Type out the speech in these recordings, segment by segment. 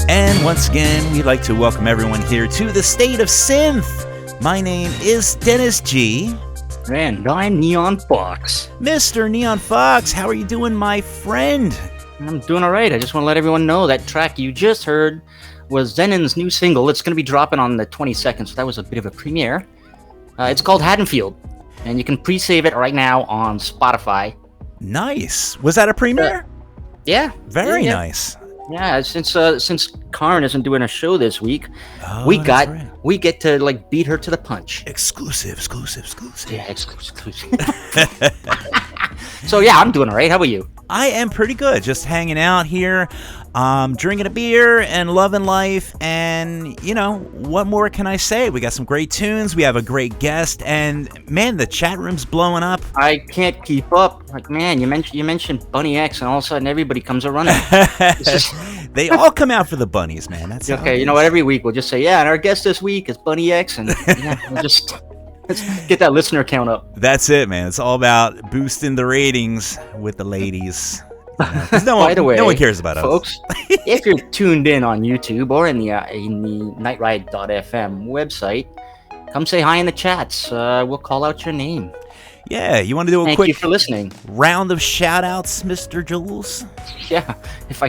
And once again, we'd like to welcome everyone here to the State of Synth. My name is Dennis G. And I'm Neon Fawkes. Mr. Neon Fawkes, how are you doing, my friend? I'm doing all right. I just want to let everyone know that track you just heard was Zenon's new single. It's going to be dropping on the 22nd, so that was a bit of a premiere. It's called Haddonfield, and you can pre-save it right now on Spotify. Nice. Was that a premiere? Yeah. Very nice. Yeah, since Karn isn't doing a show this week, we get to beat her to the punch. Exclusive. Yeah, exclusive. So yeah, I'm doing all right. How about you? I am pretty good. Just hanging out here, drinking a beer and loving life. And, what more can I say? We got some great tunes. We have a great guest. And, man, the chat room's blowing up. I can't keep up. Like, man, you mentioned Bunny X, and all of a sudden everybody comes a running. They all come out for the bunnies, man. That's okay. You know what? Every week we'll just say, yeah, and our guest this week is Bunny X. And let's get that listener count up. That's it, man. It's all about boosting the ratings with the ladies. By the way, no one cares about folks, us. if you're tuned in on YouTube or in the nightride.fm website, come say hi in the chats. We'll call out your name. Yeah, you want to do a Thank quick you for listening. Round of shout-outs, Mr. Jules? Yeah, if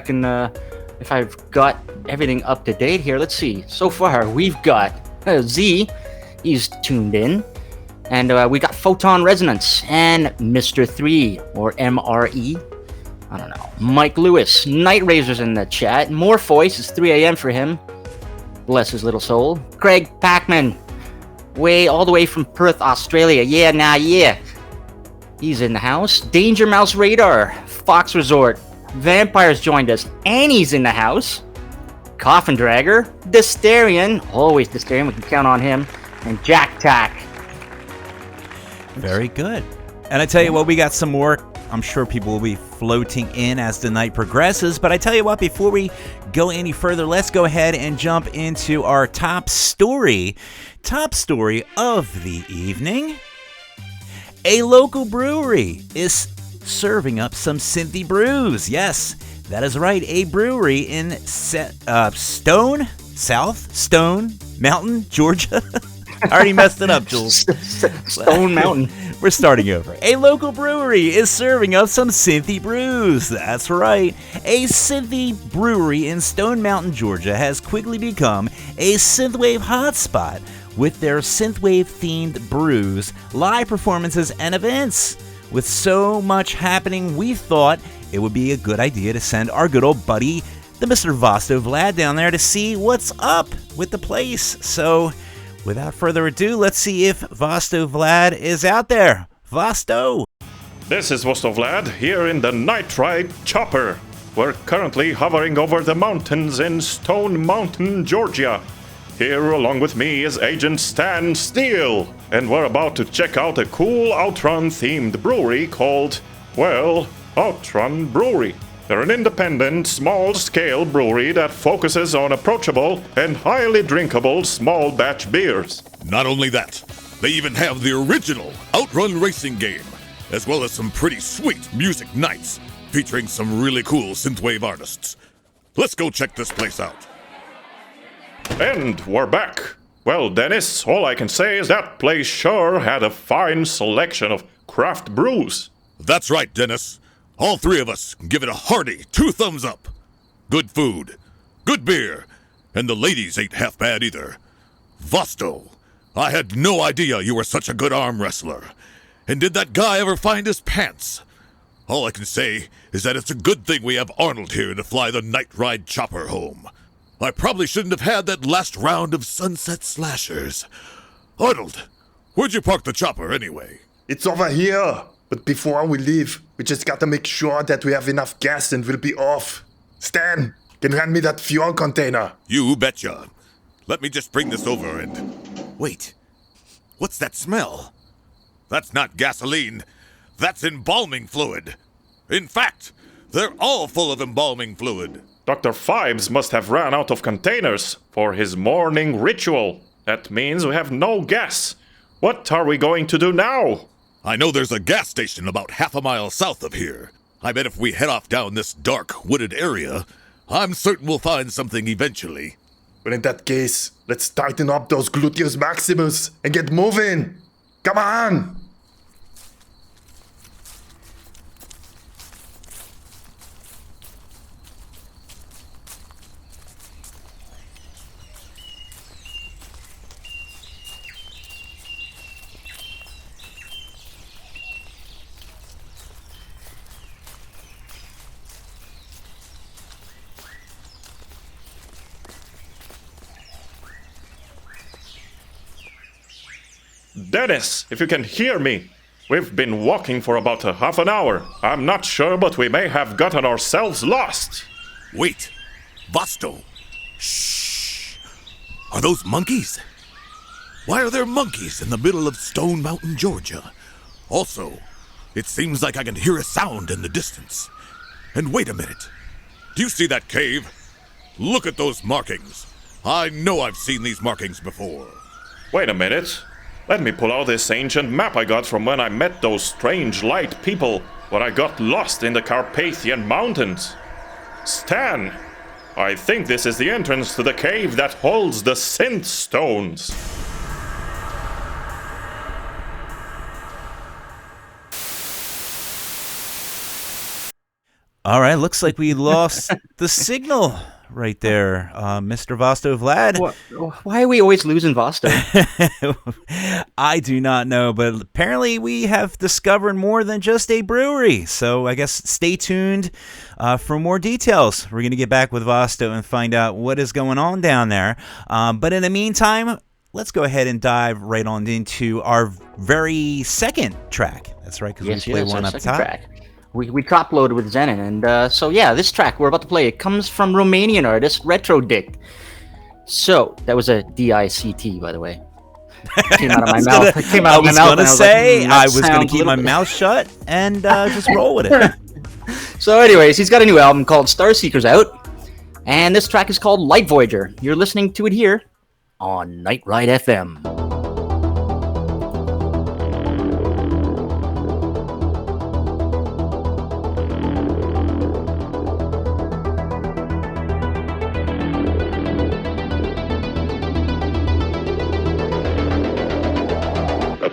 I've got everything up to date here, let's see. So far, we've got Z. He's tuned in. And we got Photon Resonance and Mr. 3, or MRE. I don't know. Mike Lewis, Night Razor's in the chat. Morphoise, it's 3 a.m. for him. Bless his little soul. Craig Packman, all the way from Perth, Australia. Yeah. He's in the house. Danger Mouse Radar, Fox Resort. Vampires joined us. Annie's in the house. Coffin Dragger, Dystarian, always Dystarian, we can count on him. And Jack Tack. Very good. And I tell you what, we got some more. I'm sure people will be floating in as the night progresses. But I tell you what, before we go any further, let's go ahead and jump into our top story. Top story of the evening. A local brewery is serving up some synthy brews. Yes, that is right. A brewery in Stone Mountain, Georgia. I already messed it up, Jules. Stone Mountain. We're starting over. A local brewery is serving up some synthy brews. That's right. A synthy brewery in Stone Mountain, Georgia has quickly become a synthwave hotspot with their synthwave-themed brews, live performances, and events. With so much happening, we thought it would be a good idea to send our good old buddy, the Mr. Vosto Vlad, down there to see what's up with the place. So, without further ado, let's see if Vosto Vlad is out there. Vosto! This is Vosto Vlad, here in the Night Ride Chopper. We're currently hovering over the mountains in Stone Mountain, Georgia. Here along with me is Agent Stan Steele, and we're about to check out a cool Outrun-themed brewery called, Outrun Brewery. They're an independent, small-scale brewery that focuses on approachable and highly drinkable small-batch beers. Not only that, they even have the original Outrun racing game, as well as some pretty sweet music nights featuring some really cool synthwave artists. Let's go check this place out. And we're back. Well, Dennis, all I can say is that place sure had a fine selection of craft brews. That's right, Dennis. All three of us give it a hearty 2 thumbs up. Good food, good beer, and the ladies ain't half bad either. Vosto, I had no idea you were such a good arm wrestler. And did that guy ever find his pants? All I can say is that it's a good thing we have Arnold here to fly the Night Ride Chopper home. I probably shouldn't have had that last round of Sunset Slashers. Arnold, where'd you park the chopper anyway? It's over here. But before we leave, we just gotta make sure that we have enough gas and we'll be off. Stan, can you hand me that fuel container? You betcha. Let me just bring this over and... Wait, what's that smell? That's not gasoline. That's embalming fluid. In fact, they're all full of embalming fluid. Dr. Fibes must have ran out of containers for his morning ritual. That means we have no gas. What are we going to do now? I know there's a gas station about half a mile south of here. I bet if we head off down this dark, wooded area, I'm certain we'll find something eventually. Well, in that case, let's tighten up those gluteus maximus and get moving. Come on! Dennis, if you can hear me. We've been walking for about a half an hour. I'm not sure, but we may have gotten ourselves lost. Wait, Vosto. Shh. Are those monkeys? Why are there monkeys in the middle of Stone Mountain, Georgia? Also, it seems like I can hear a sound in the distance. And wait a minute. Do you see that cave? Look at those markings. I know I've seen these markings before. Wait a minute. Let me pull out this ancient map I got from when I met those strange light people when I got lost in the Carpathian Mountains. Stan, I think this is the entrance to the cave that holds the synth stones. All right, looks like we lost the signal right there, Mr. Vosto Vlad. Why are we always losing Vosto? I do not know, but apparently we have discovered more than just a brewery. So I guess stay tuned for more details. We're going to get back with Vosto and find out what is going on down there. But in the meantime, let's go ahead and dive right on into our very second track. That's right, because we play one up top. Track. We top-loaded with Zenon, and so yeah, this track we're about to play, it comes from Romanian artist Retro Dict. So, that was a D-I-C-T, by the way. It came out of my mouth. I was going to say, I was going to keep my mouth shut and just roll with it. So anyways, he's got a new album called Starseekers out, and this track is called Light Voyager. You're listening to it here on Night Ride FM.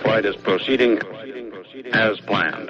Flight is proceeding as planned.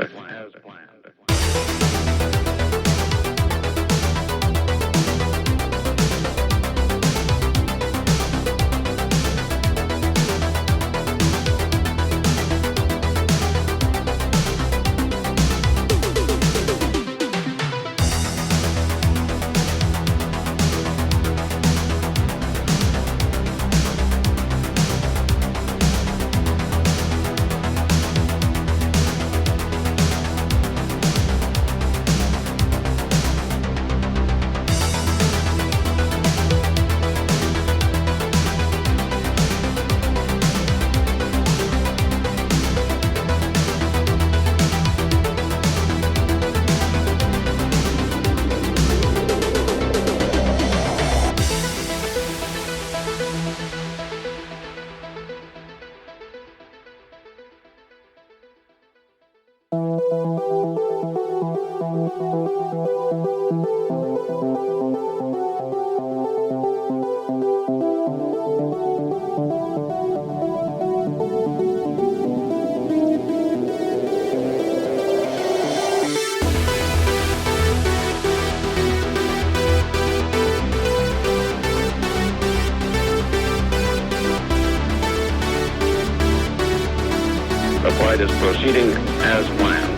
The flight is proceeding as planned.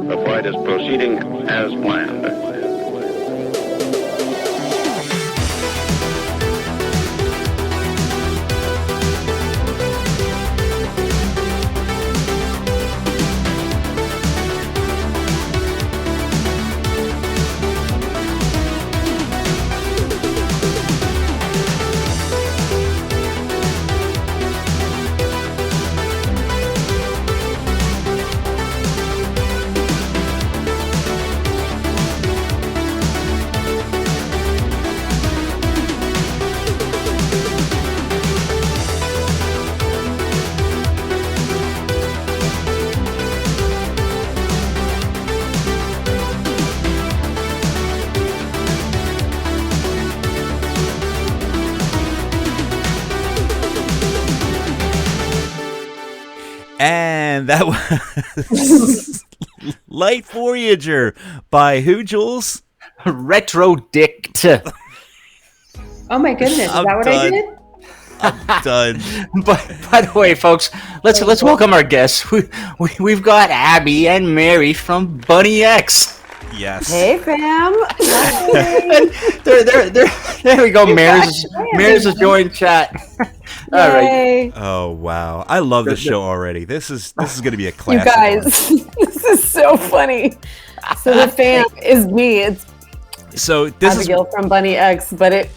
The flight is proceeding as planned. And that was Light Voyager by who, Jules? Retro Dict. Oh my goodness, is I'm that what done. I did? I'm done. But by the way, folks, let's welcome our guests. We've got Abby and Mary from Bunny X. Yes. Hey, fam. There we go. Mary's has joined chat. All right. Yay. Oh wow, I love this show already. This is going to be a You classic. guys, this is so funny. So the fam is me. It's So this Abigail from Bunny X, but it,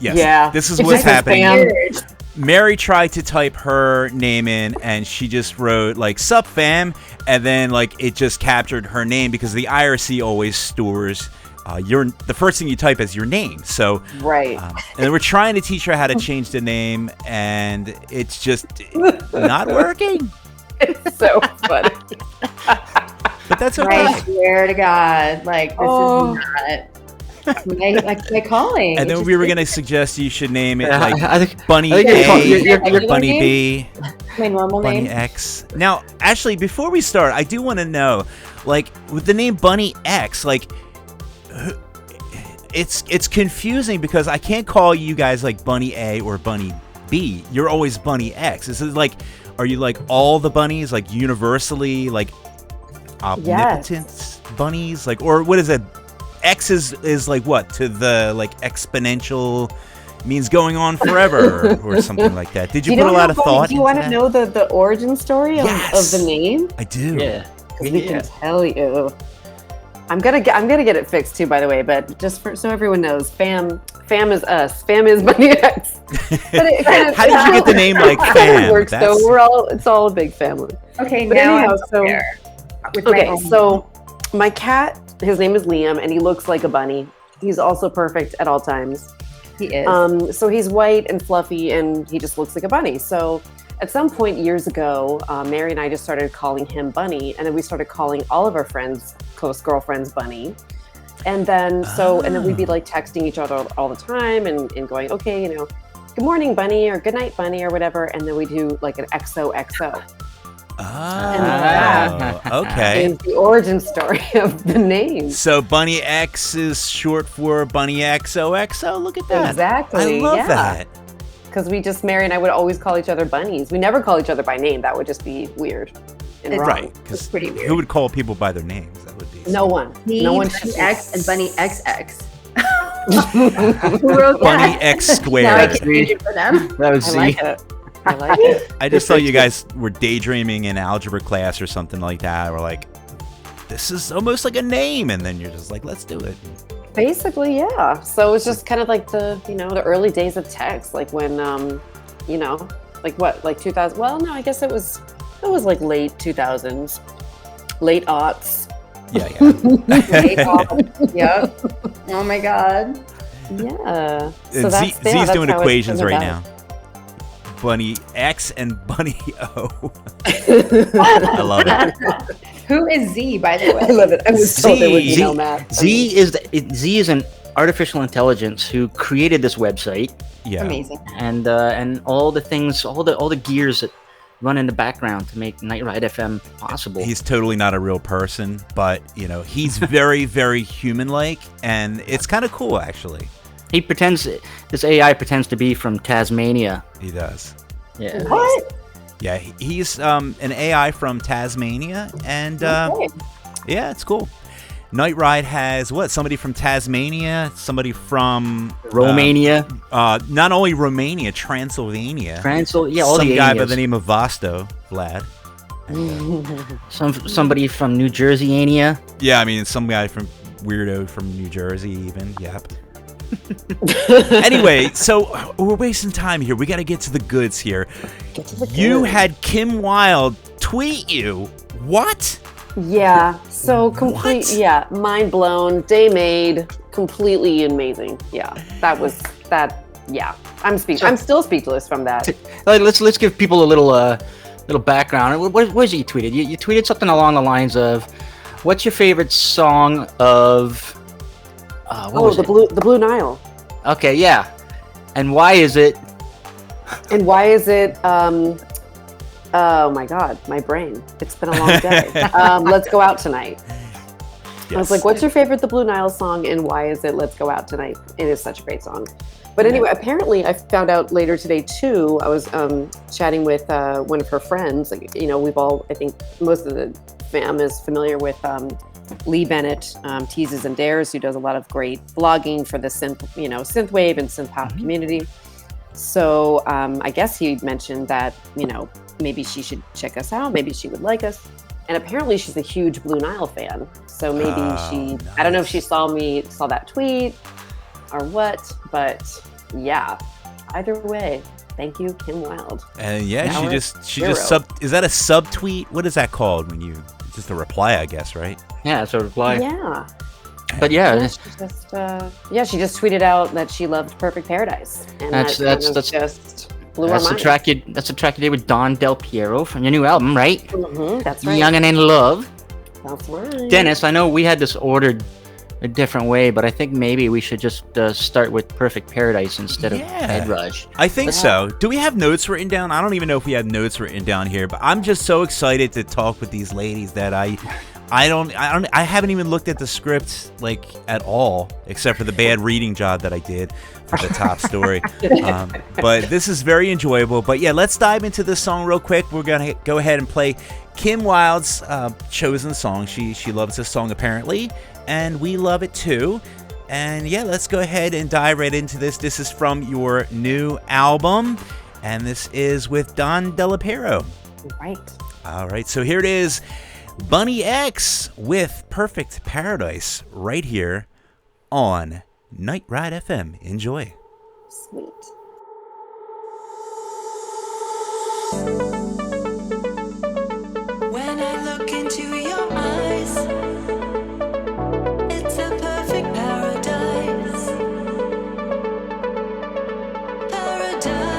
yes, yeah. this is It's what's just a happening. fam. Mary tried to type her name in, and she just wrote like "sup fam," and then like it just captured her name because the IRC always stores the first thing you type as your name. So Right. and we're trying to teach her how to change the name, and it's just not working. It's so funny. But that's I okay. swear to God, like this Oh. is not my calling. And It then just we were is gonna suggest you should name it Yeah, like I think Bunny I think you're A, called- Bunny B, my normal Bunny name. X. Now, actually, before we start, I do want to know, like, with the name Bunny X, like, it's confusing because I can't call you guys like Bunny A or Bunny B. You're always Bunny X. Is it like, are you like all the bunnies, like universally, like omnipotent bunnies, like, or what is it? X is like what to the like exponential means going on forever or something like that. Did you put a lot of thought Do you into want to that? know the origin story of the name? I do. Yeah. Because we can tell you. I'm gonna get it fixed too, by the way. But just so everyone knows, fam is us. Fam is Bunny X. But it kind of, How did you get the name like fam? Works, so it's all a big family. Okay, But now anyhow, I'm so- there. With my Okay, own so my cat, his name is Liam, and he looks like a bunny. He's also perfect at all times. name. He is. So he's white and fluffy, and he just looks like a bunny. So at some point years ago, Mary and I just started calling him Bunny, and then we started calling all of our friends, close girlfriends, Bunny. And then and then we'd be like texting each other all the time and going, okay, you know, good morning, Bunny, or good night, Bunny, or whatever. And then we do like an XOXO. Oh, okay. Is the origin story of the name. So Bunny X is short for Bunny XOXO. Look at that. Exactly. I love yeah. that. Because we just, Mary and I would always call each other bunnies. We never call each other by name. That would just be weird and wrong. Right. It's Because pretty weird. who would call people by their names? That would be No one. Me, No one. Bunny X, and Bunny XX. Who wrote Bunny that? X Now I squared. can change it for them. That was I Z. like it. I like it. I just thought you guys were daydreaming in algebra class or something like that. Or like, this is almost like a name. And then you're just like, let's do it. Basically, yeah. So it was just kind of like the early days of text, like when, like what, like 2000. Well, no, I guess it was like late 2000s, late aughts. Yeah, yeah. Yep. Oh my God. Yeah. And Z's that's doing how it equations came right about. now. Bunny X and Bunny O. I love it. Who is Z, by the way? I love it. I was told there would be Z- no math. Z is an artificial intelligence who created this website Yeah. Amazing. and all the things, all the gears that run in the background to make Night Ride FM possible. He's totally not a real person, but he's very, very human-like, and it's kind of cool, actually. He pretends. This AI pretends to be from Tasmania. He does. Yeah. What? Yeah, he's an AI from Tasmania, and Okay. yeah, it's cool. Night Ride has what? Somebody from Tasmania, somebody from Romania. not only Romania, Transylvania. Yeah, all Some the guy by Anias. the name of Vosto, Vlad. Somebody from New Jersey, Ania. Yeah, I mean some guy from weirdo from New Jersey, even. Yep. Anyway, so we're wasting time here. We got to get to the goods here. You had Kim Wilde tweet you. What? Yeah. So complete. What? Yeah. Mind blown. Day made. Completely amazing. Yeah. That was that. Yeah. I'm still speechless from that. Let's give people a little background. What was it you tweeted? You tweeted something along the lines of, "What's your favorite song of?" What was it? the Blue Nile. Okay, yeah. And why is it? And why is it? Oh my God, my brain. It's been a long day. Let's go out tonight. I was like, what's your favorite The Blue Nile song, and why is it Let's Go Out Tonight? It is such a great song. But anyway, apparently I found out later today too. I was chatting with one of her friends. Like, you know, I think most of the fam is familiar with Lee Bennett, Teases and Dares, who does a lot of great blogging for the synthwave and synth pop community. So I guess he mentioned that, you know, maybe she should check us out. Maybe she would like us. And apparently she's a huge Blue Nile fan. So maybe I don't know if she saw that tweet or what, but yeah, either way, thank you, Kim Wilde. And yeah, Now she just is that a subtweet? What is that called when you just a reply, I guess, right? Yeah, it's a reply. Yeah. But yeah, She just tweeted out that she loved Perfect Paradise, and that's just blew her that's the mind. track you did with Don Del Piero from your new album, right? Mm-hmm, that's right. Young and in Love. That's right. Dennis, I know we had this ordered a different way, but I think maybe we should just start with Perfect Paradise instead of Head Rush. I think so. Do we have notes written down? I don't even know if we have notes written down here, but I'm just so excited to talk with these ladies that I haven't even looked at the script like at all, except for the bad reading job that I did for the top story. But this is very enjoyable. But yeah, let's dive into this song real quick. We're gonna go ahead and play Kim Wilde's chosen song. She loves this song apparently, and we love it too. And yeah, let's go ahead and dive right into this. This is from your new album, and this is with Don Del Piero. Right. All right, so here it is. Bunny X with Perfect Paradise right here on Night Ride FM. Enjoy. Sweet. When I look into your eyes, it's a perfect paradise. Paradise.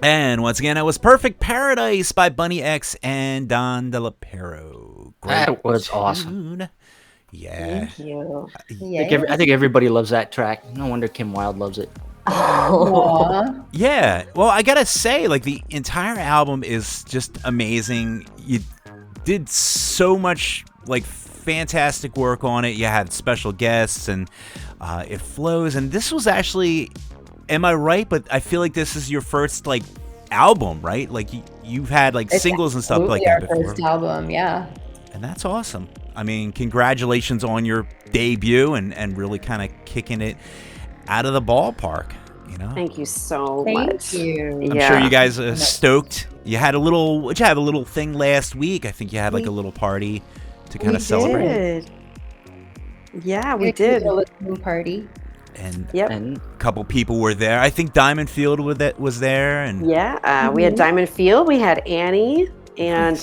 And once again, that was Perfect Paradise by Bunny X and Don De La Pero. That was awesome. Tune. Yeah. Thank you. I think everybody loves that track. No wonder Kim Wilde loves it. Aw. Yeah. Well, I gotta say, like, the entire album is just amazing. You did so much, like, fantastic work on it. You had special guests, and it flows. And this was actually, am I right? But I feel like this is your first, like, album, right? Like, you've had, like, It's singles and stuff like absolutely that our before. first album, yeah. And that's awesome. I mean, congratulations on your debut and really kind of kicking it out of the ballpark, you know? Thank you so Thank much. you. I'm sure you guys are stoked. You had a little thing last week. I think you had like a little party to kind of celebrate. Did. Yeah, we We did. a listening party. And Yep. And a couple people were there. I think Diamond Field was there. And Yeah, we had Diamond Field, we had Annie, and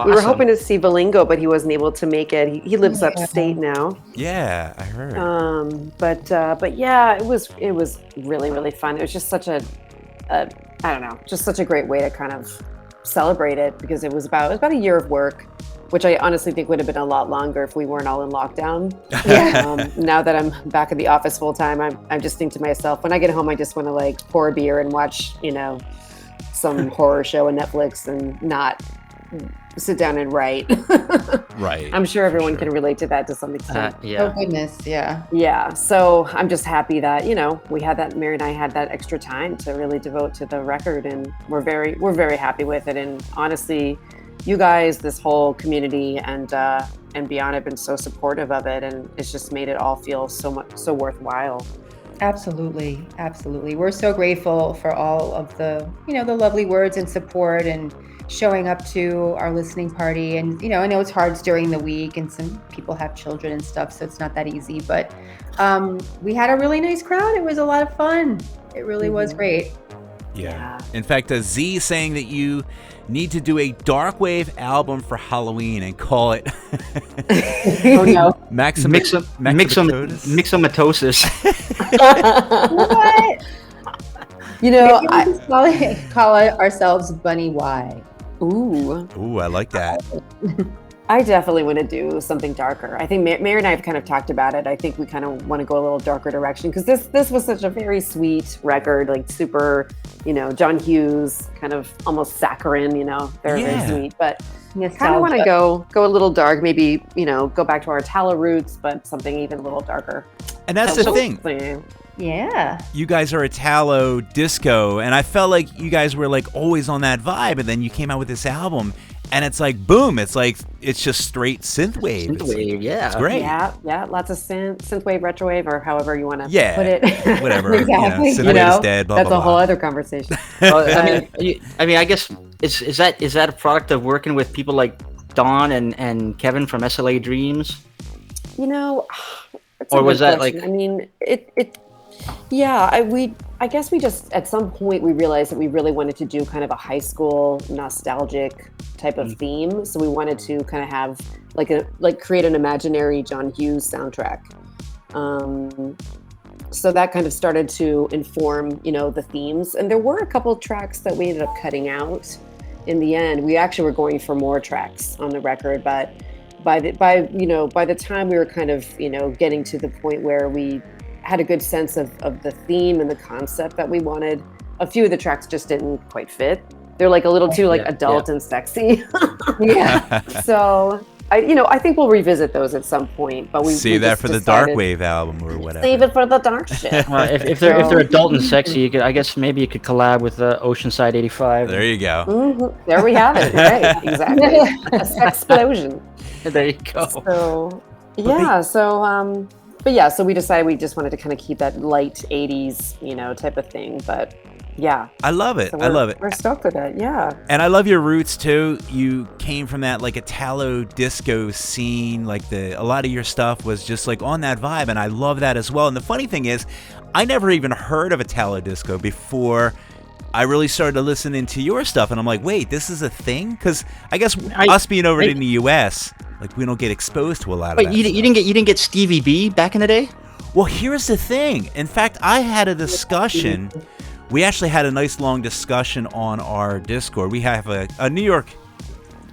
we were awesome. hoping to see Valingo, but he wasn't able to make it. He lives upstate now. yeah, I heard. But yeah, it was really, really fun. It was just such a I don't know, just such a great way to kind of celebrate it, because it was about a year of work, which I honestly think would have been a lot longer if we weren't all in lockdown. Now that I'm back in the office full time, I just think to myself, when I get home, I just want to like pour a beer and watch, some horror show on Netflix and not sit down and write. Right. I'm sure everyone can relate to that to some extent. Oh yeah. goodness, yeah. Yeah, so I'm just happy that we had that. Mary and I had that extra time to really devote to the record, and we're very happy with it. And honestly, you guys, this whole community and beyond, have been so supportive of it, and it's just made it all feel so worthwhile. Absolutely. We're so grateful for all of the, the lovely words and support and showing up to our listening party. And, I know it's hard during the week and some people have children and stuff, so it's not that easy, but we had a really nice crowd. It was a lot of fun. It really was great. Yeah. In fact, Z saying that you need to do a dark wave album for Halloween and call it Oh no. Mixomatosis. What? You know, Maybe we just call it ourselves Bunny Y. Ooh, I like that. I definitely want to do something darker. I think Mary and I have kind of talked about it. I think we kind of want to go a little darker direction, because this was such a very sweet record, like super, John Hughes, kind of almost saccharine, very, very sweet. But kind of want to go a little dark, maybe, go back to our Italo roots, but something even a little darker. And that's the thing. Yeah. You guys are Italo disco, and I felt like you guys were like always on that vibe, and then you came out with this album, and it's like boom, it's just straight synthwave. Synthwave, yeah. It's great. Yeah, lots of synthwave, retrowave, or however you want to Yeah, put it. whatever. Exactly. Synthwave is dead. Blah, That's blah, a whole blah. other conversation. I guess is that a product of working with people like Don and Kevin from SLA Dreams? It's Or a was good that, question. like- I mean, I guess we just, at some point, we realized that we really wanted to do kind of a high school nostalgic type of theme. So we wanted to kind of have create an imaginary John Hughes soundtrack. So that kind of started to inform, the themes. And there were a couple of tracks that we ended up cutting out in the end. We actually were going for more tracks on the record, but by the time we were kind of, getting to the point where we had a good sense of the theme and the concept that we wanted, a few of the tracks just didn't quite fit. They're like a little too adult and sexy. Yeah. So I think we'll revisit those at some point, but we that just for the decided- dark wave album or whatever. Save it for the dark shit. If they're adult and sexy, I guess maybe you could collab with Oceanside 85. There you go. Mhm. There we have it. Right, exactly. A sex explosion. There you go. So yeah, so we decided we just wanted to kind of keep that light 80s, type of thing. But yeah. I love it. So I love it. We're stoked with it. Yeah. And I love your roots too. You came from that like Italo disco scene. Like a lot of your stuff was just like on that vibe, and I love that as well. And the funny thing is, I never even heard of Italo disco before I really started listening to your stuff, and I'm like, wait, this is a thing? Because I guess us being over in the U.S., like we don't get exposed to a lot of But that you stuff. didn't get Stevie B back in the day? Well, here's the thing. In fact, I had a discussion we actually had a nice long discussion on our Discord. We have a New York,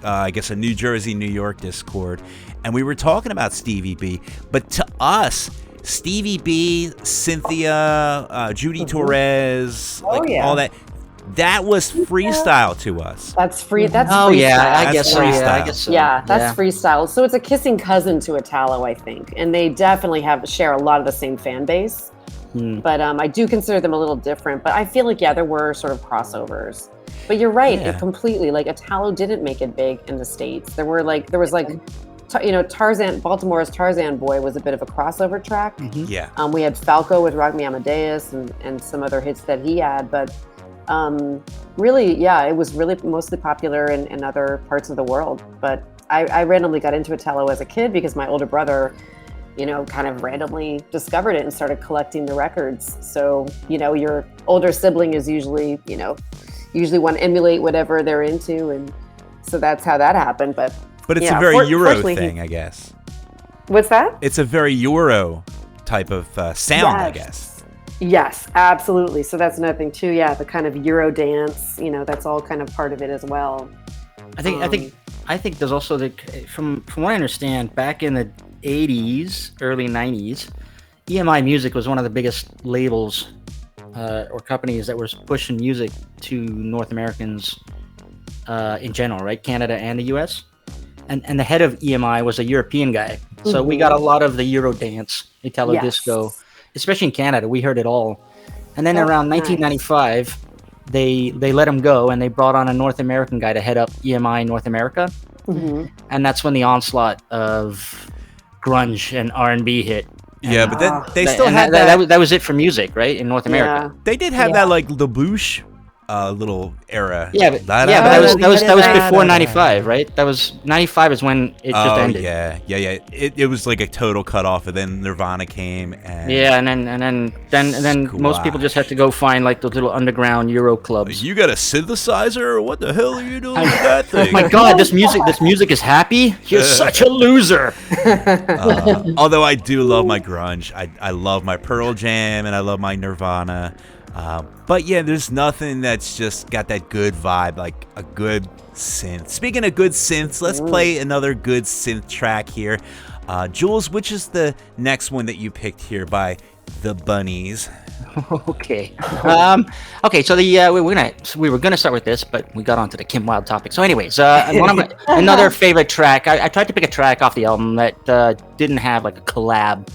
I guess a New Jersey, New York Discord, and we were talking about Stevie B. But to us, Stevie B, Cynthia, Judy Torres, all that was freestyle to us. That's free. That's Oh freestyle. yeah, I That's guess so. freestyle. Yeah, I guess so. Yeah, that's freestyle. So it's a kissing cousin to Italo, I think, and they definitely share a lot of the same fan base. But I do consider them a little different. But I feel like there were sort of crossovers. But you're right, it completely. Like Italo didn't make it big in the States. There was Tarzan. Baltimore's Tarzan Boy was a bit of a crossover track. Yeah. We had Falco with Rock Me Amadeus and some other hits that he had, but. Really, it was really mostly popular in other parts of the world. But I randomly got into Italo as a kid because my older brother, kind of randomly discovered it and started collecting the records. So, your older sibling is usually want to emulate whatever they're into. And so that's how that happened. But it's a very Euro thing, I guess. What's that? It's a very Euro type of sound, I guess. Yes, absolutely. So that's another thing too. Yeah, the kind of Euro dance, that's all kind of part of it as well. I think there's also from what I understand, back in the 80s, early 90s, EMI Music was one of the biggest labels or companies that was pushing music to North Americans in general, right? Canada and the US. And the head of EMI was a European guy. So we got a lot of the Euro dance, Italo disco. Especially in Canada, we heard it all. And then around 1995, they let him go, and they brought on a North American guy to head up EMI North America. And that's when the onslaught of grunge and R&B hit. Yeah, but then they still had that was it for music, right, in North America. They did have that like the Boosh little era. But that was before 95, right? That was 95 is when it just ended. Yeah. It was like a total cutoff, and then Nirvana came. And and then most people just had to go find like those little underground Euro clubs. You got a synthesizer? What the hell are you doing with that thing? Oh my God, this music is happy. You're such a loser. Although I do love my grunge. I love my Pearl Jam and I love my Nirvana. But yeah, there's nothing that's just got that good vibe, like a good synth. Speaking of good synths, let's play another good synth track here. Jules, which is the next one that you picked here by the Bunnies? Okay. So we were gonna start with this, but we got onto the Kim Wilde topic. So, anyways, another favorite track. I tried to pick a track off the album that didn't have like a collab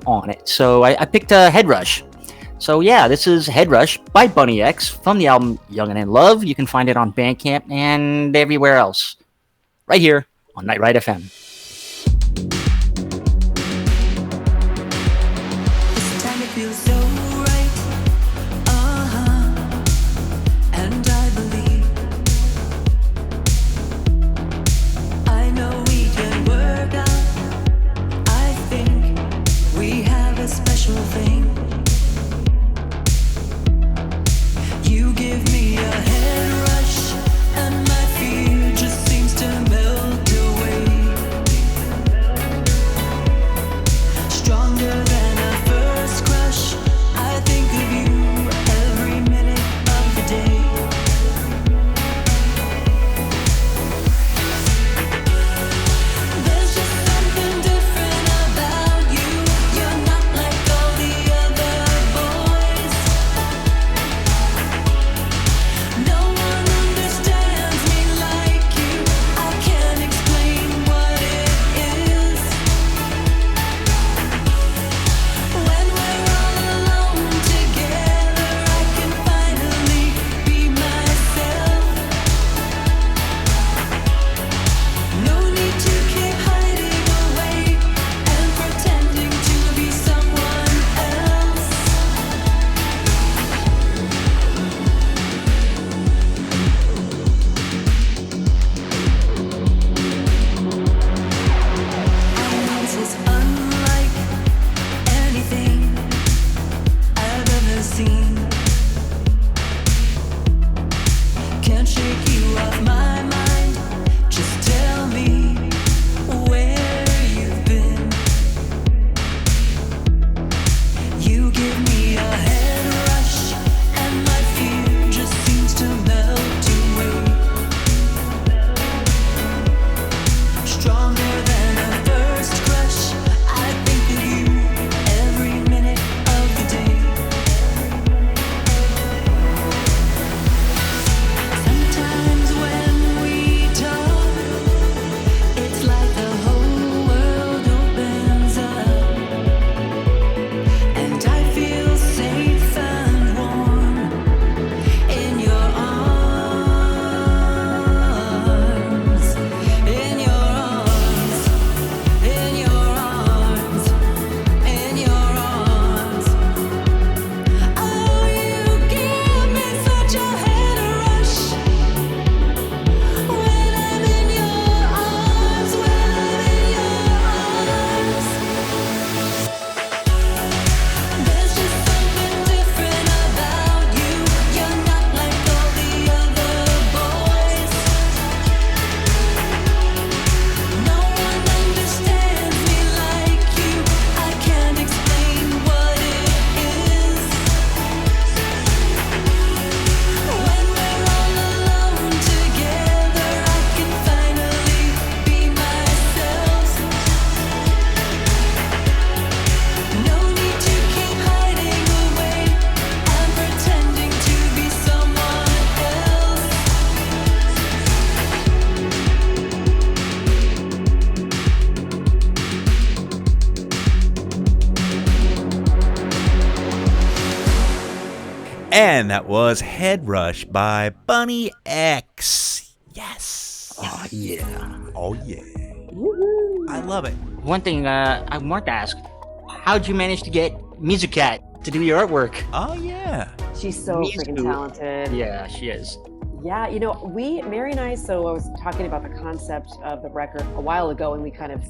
on it. So I picked Head Rush. So yeah, this is Head Rush by Bunny X from the album Young and in Love. You can find it on Bandcamp and everywhere else. Right here on Night Ride FM. This time it feels so right. And I believe I know we can work out. I think we have a special thing. You give me a head rush, and my fear just seems to melt away. And that was Head Rush by Bunny X. Yes. Oh, yeah. Oh, yeah. I love it. One thing I want to ask, how'd you manage to get Mizukat to do your artwork? Oh, yeah. She's so freaking talented. Yeah, she is. Yeah, Mary and I, so I was talking about the concept of the record a while ago, and we kind of,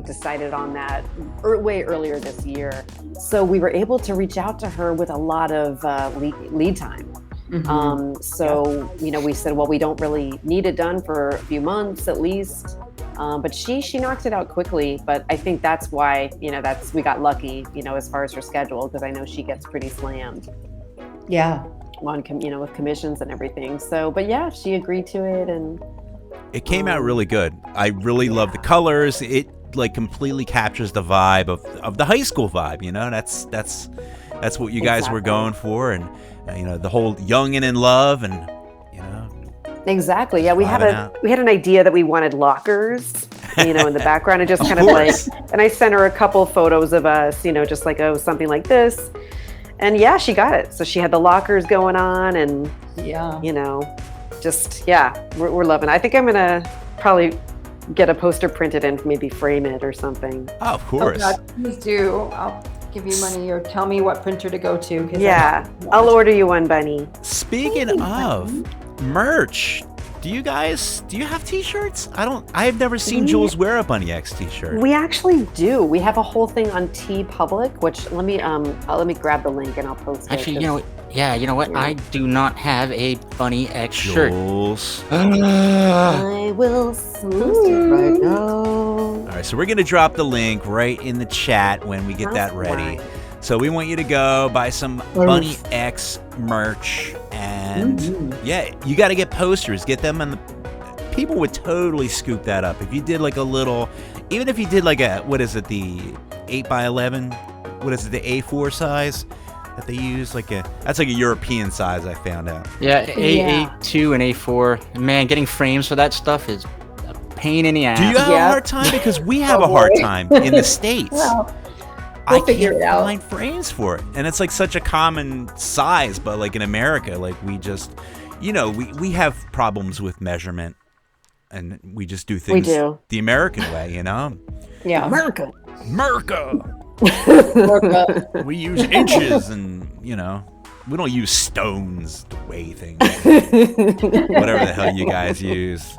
decided on that way earlier this year. So we were able to reach out to her with a lot of lead time. We said, well, we don't really need it done for a few months at least. But she knocked it out quickly. But I think that's why, we got lucky, as far as her schedule, because I know she gets pretty slammed. Yeah. On with commissions and everything. So, but yeah, she agreed to it, and it came out really good. I really love the colors. It like completely captures the vibe of the high school vibe. That's what you guys were going for, and the whole young and in love, and exactly. Yeah, we had an idea that we wanted lockers, in the background, and just kind of like, and I sent her a couple photos of us, just like, oh, something like this. And yeah, she got it. So she had the lockers going on, and we're loving it. I think I'm gonna probably get a poster printed and maybe frame it or something. Oh, of course. Oh, God, please do. I'll give you money or tell me what printer to go to. Yeah, I'll order you one, Bunny. Speaking of merch, do you have t-shirts? I've never seen Jules wear a Bunny X t-shirt. We actually do. We have a whole thing on TeePublic, which let me grab the link and I'll post it. Actually, you know what? I do not have a Bunny X shirt. Jules. I will post it right now. All right, so we're going to drop the link right in the chat when we get that ready. So we want you to go buy some Bunny X merch, and you got to get posters. Get them, and people would totally scoop that up. If you did like a little, even if you did like the 8x11, the A4 size that they use, that's like a European size, I found out. Yeah, A2 and A4. Man, getting frames for that stuff is a pain in the ass. Do you have a hard time? Because we have a hard time in the States. Well, I can't find frames for it, and it's like such a common size, but like in America, like we just, we have problems with measurement, and we just do things the American way, Yeah, America. We use inches, and we don't use stones to weigh things. Whatever the hell you guys use,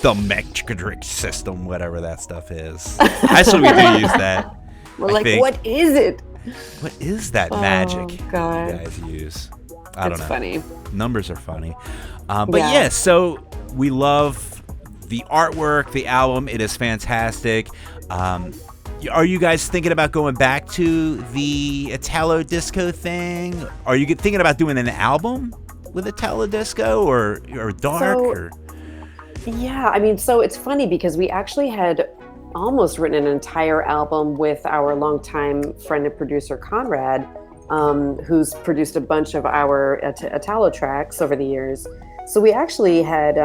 the metric system, whatever that stuff is. That's what we do use that. We're what is it? What is that magic you God. guys use? I don't know. It's funny. Numbers are funny. But so we love the artwork, the album. It is fantastic. Are you guys thinking about going back to the Italo disco thing? Are you thinking about doing an album with Italo disco or dark? Yeah, I mean, so it's funny because we actually had almost written an entire album with our longtime friend and producer Conrad, who's produced a bunch of our Italo tracks over the years. So we actually had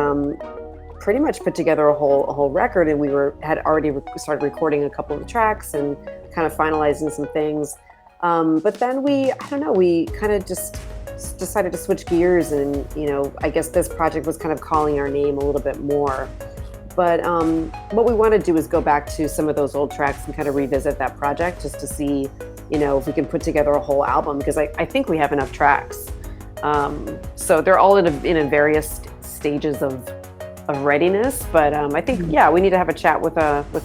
pretty much put together a whole record, and we had already started recording a couple of the tracks and kind of finalizing some things. But then we kind of just decided to switch gears, and I guess this project was kind of calling our name a little bit more. But what we want to do is go back to some of those old tracks and kind of revisit that project just to see, if we can put together a whole album, because I think we have enough tracks. So they're all in various stages of readiness. But I think, we need to have a chat with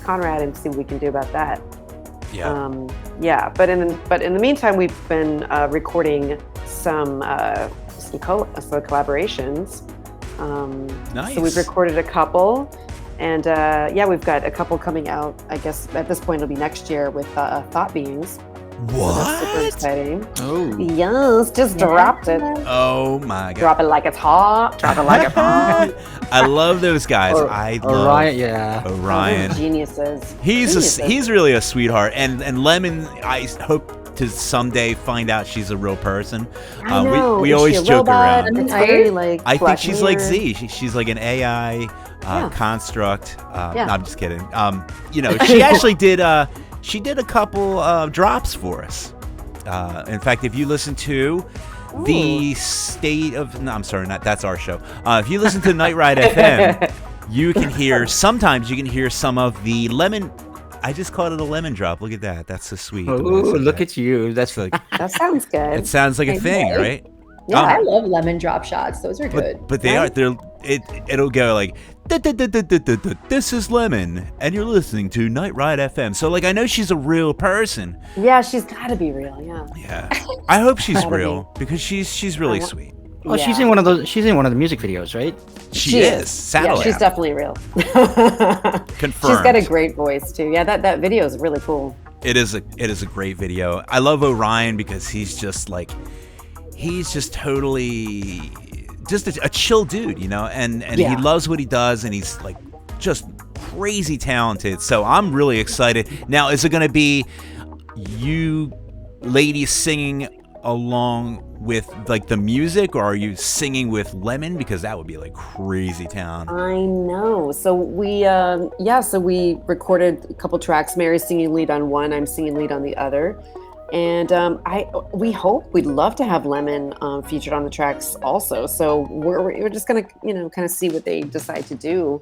Conrad and see what we can do about that. Yeah. But in the meantime, we've been recording some collaborations. Nice. So we've recorded a couple. And we've got a couple coming out. I guess at this point it'll be next year with Thought Beings. What? So that's super exciting. Oh. Yes, just dropped it. Oh my god. Drop it like it's hot. Drop it like it's hot. I love those guys. I love Orion. Orion. Geniuses. He's really a sweetheart. And Lemon, I hope to someday find out she's a real person. I know. We always joke around. I think she's like Z. She's like an AI construct. No, I'm just kidding. She actually did a couple drops for us. In fact, if you listen to the state of, no, I'm sorry, not that's our show. If you listen to Night Ride FM, you can hear some of the lemon. I just called it a lemon drop. Look at that. That's so sweet. Oh, look at you. That's like That sounds good. it sounds like a thing, right? Yeah, I love lemon drop shots. Those are good. But they are. It'll go like, this is Lemon, and you're listening to Night Ride FM. So like, I know she's a real person. Yeah, she's got to be real. Yeah. Yeah. I hope she's real because she's really sweet. Well, she's in one of those. She's in one of the music videos, right? She is. Satellite. Yeah, she's definitely real. Confirmed. She's got a great voice too. Yeah, that video is really cool. It is a great video. I love Orion because he's just totally just a chill dude, you know, and he loves what he does, and he's like just crazy talented. So I'm really excited. Now, is it going to be you ladies singing along with like the music, or are you singing with Lemon? Because that would be like crazy town. I know. So we recorded a couple tracks. Mary's singing lead on one, I'm singing lead on the other. And we'd love to have Lemon featured on the tracks also. So we're just gonna, kind of see what they decide to do,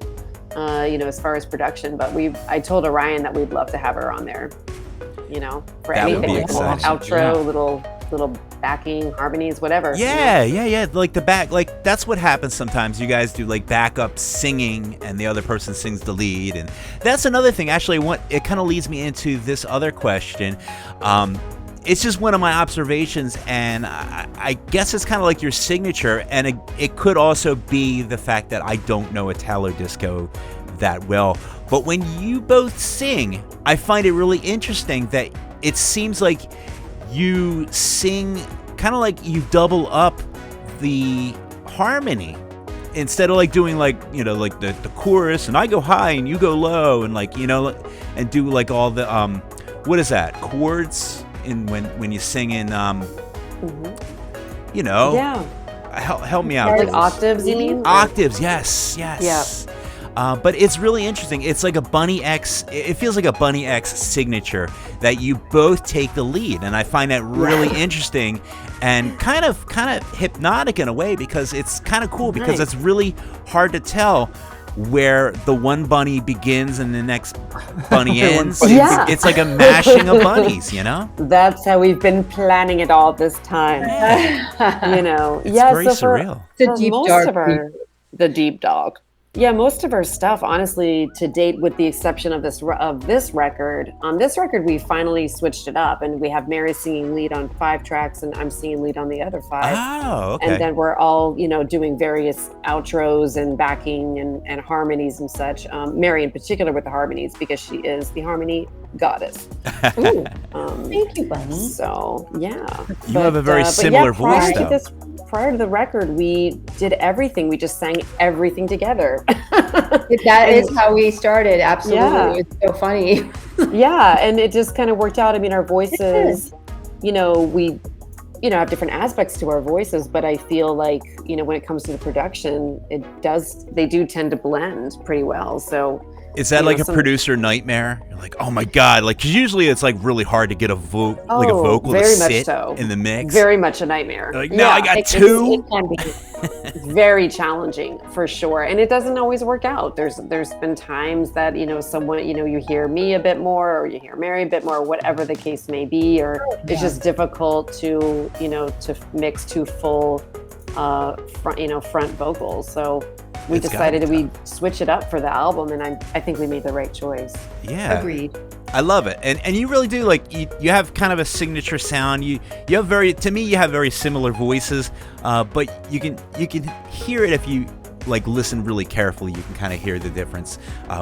as far as production. But I told Orion that we'd love to have her on there, for That would anything, be like a little exciting. outro, little backing, harmonies, whatever. Yeah. Like the back, like that's what happens sometimes. You guys do like backup singing, and the other person sings the lead, and that's another thing. Actually, it kind of leads me into this other question. It's just one of my observations, and I guess it's kind of like your signature, and it could also be the fact that I don't know Italo disco that well. But when you both sing, I find it really interesting that it seems like you sing kind of like you double up the harmony instead of like doing like, like the chorus, and I go high and you go low, and like, and do like all the what is that, chords in when you sing in help me out, like octaves, you mean? Octaves, yes. Yeah. But it's really interesting. It's like a Bunny X. It feels like a Bunny X signature that you both take the lead, and I find that really interesting and kind of hypnotic in a way, because it's kind of cool because it's really hard to tell where the one bunny begins and the next bunny ends. It's like a mashing of bunnies, That's how we've been planning it all this time. It's very surreal. The deep dog. Yeah, most of our stuff, honestly, to date, with the exception of this record, on this record we finally switched it up, and we have Mary singing lead on 5 tracks, and I'm singing lead on the other 5. Oh, okay. And then we're all, doing various outros and backing and harmonies and such. Mary in particular with the harmonies, because she is the harmony goddess. Ooh, thank you, Bunny. So yeah, you have a very similar voice, though. Prior to the record, we did everything. We just sang everything together. That is how we started. Absolutely. Yeah. It's so funny. Yeah. And it just kind of worked out. I mean, our voices, we, have different aspects to our voices, but I feel like, when it comes to the production, they do tend to blend pretty well. So is that like a producer nightmare? You're like, oh my God, like, 'cause usually it's like really hard to get a vocal to sit in the mix. Very much a nightmare. Like, no, I got 2. It can be very challenging for sure. And it doesn't always work out. There's been times that, someone, you hear me a bit more, or you hear Mary a bit more, whatever the case may be, or it's just difficult to, to mix 2 full, front vocals. So we decided we'd switch it up for the album, and I think we made the right choice. Yeah. Agreed. I love it. And you really do, like, you have kind of a signature sound. You have you have very similar voices, but you can hear it if you like listen really carefully. You can kind of hear the difference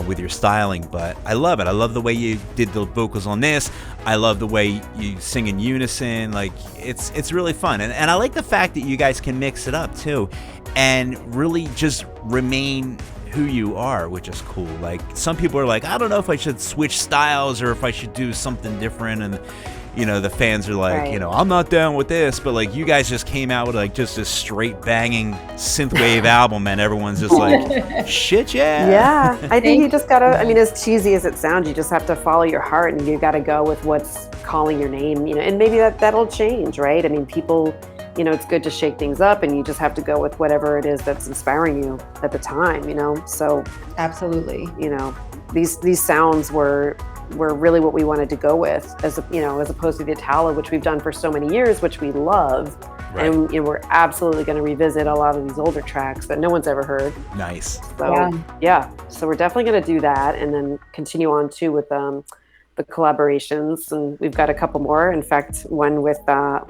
with your styling. But I love it. I love the way you did the vocals on this. I love the way you sing in unison. Like, it's really fun. And I like the fact that you guys can mix it up too, and really just remain who you are, which is cool. Like, some people are like, I don't know if I should switch styles or if I should do something different, and the fans are like, I'm not down with this, but like, you guys just came out with like just this straight banging synthwave album, and everyone's just like, shit, yeah. I think you just gotta, as cheesy as it sounds, you just have to follow your heart, and you gotta go with what's calling your name, and maybe that'll change, right? People it's good to shake things up, and you just have to go with whatever it is that's inspiring you at the time, So Absolutely. These sounds were really what we wanted to go with, as opposed to the Italo, which we've done for so many years, which we love. Right. And we're absolutely going to revisit a lot of these older tracks that no one's ever heard. Nice. So so we're definitely going to do that, and then continue on too with the collaborations. And we've got a couple more. In fact, one with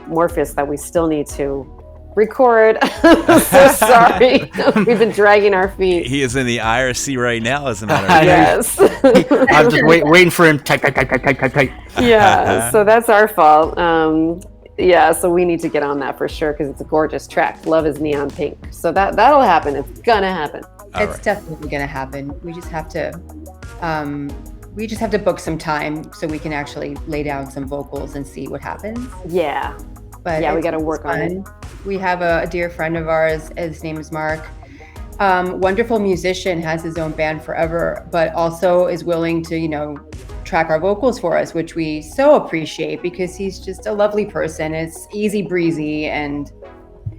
Morpheus that we still need to record. So sorry. We've been dragging our feet. He is in the IRC right now, as a matter of fact. Yes. I'm just waiting for him. Type. Yeah, so that's our fault. So we need to get on that for sure, because it's a gorgeous track. Love is Neon Pink. So that'll happen. It's gonna happen. It's definitely going to happen. We just have to book some time so we can actually lay down some vocals and see what happens. Yeah. But we got to work on it. We have a dear friend of ours. His name is Mark. Wonderful musician, has his own band forever, but also is willing to, track our vocals for us, which we so appreciate, because he's just a lovely person. It's easy breezy, and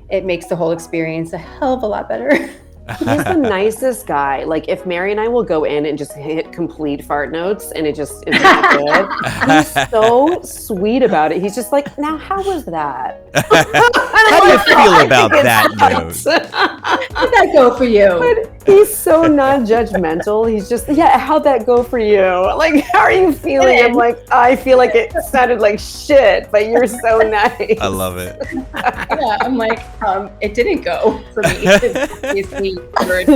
it makes the whole experience a hell of a lot better. He's the nicest guy. Like, if Mary and I will go in and just hit complete fart notes and it just is not good, he's so sweet about it. He's just like, now, how was that? How do you feel about that note? How'd that go for you? But he's so non-judgmental. He's just, how'd that go for you? Like, how are you feeling? I'm like, I feel like it sounded like shit, but you're so nice. I love it. I'm like, it didn't go for me. It's the word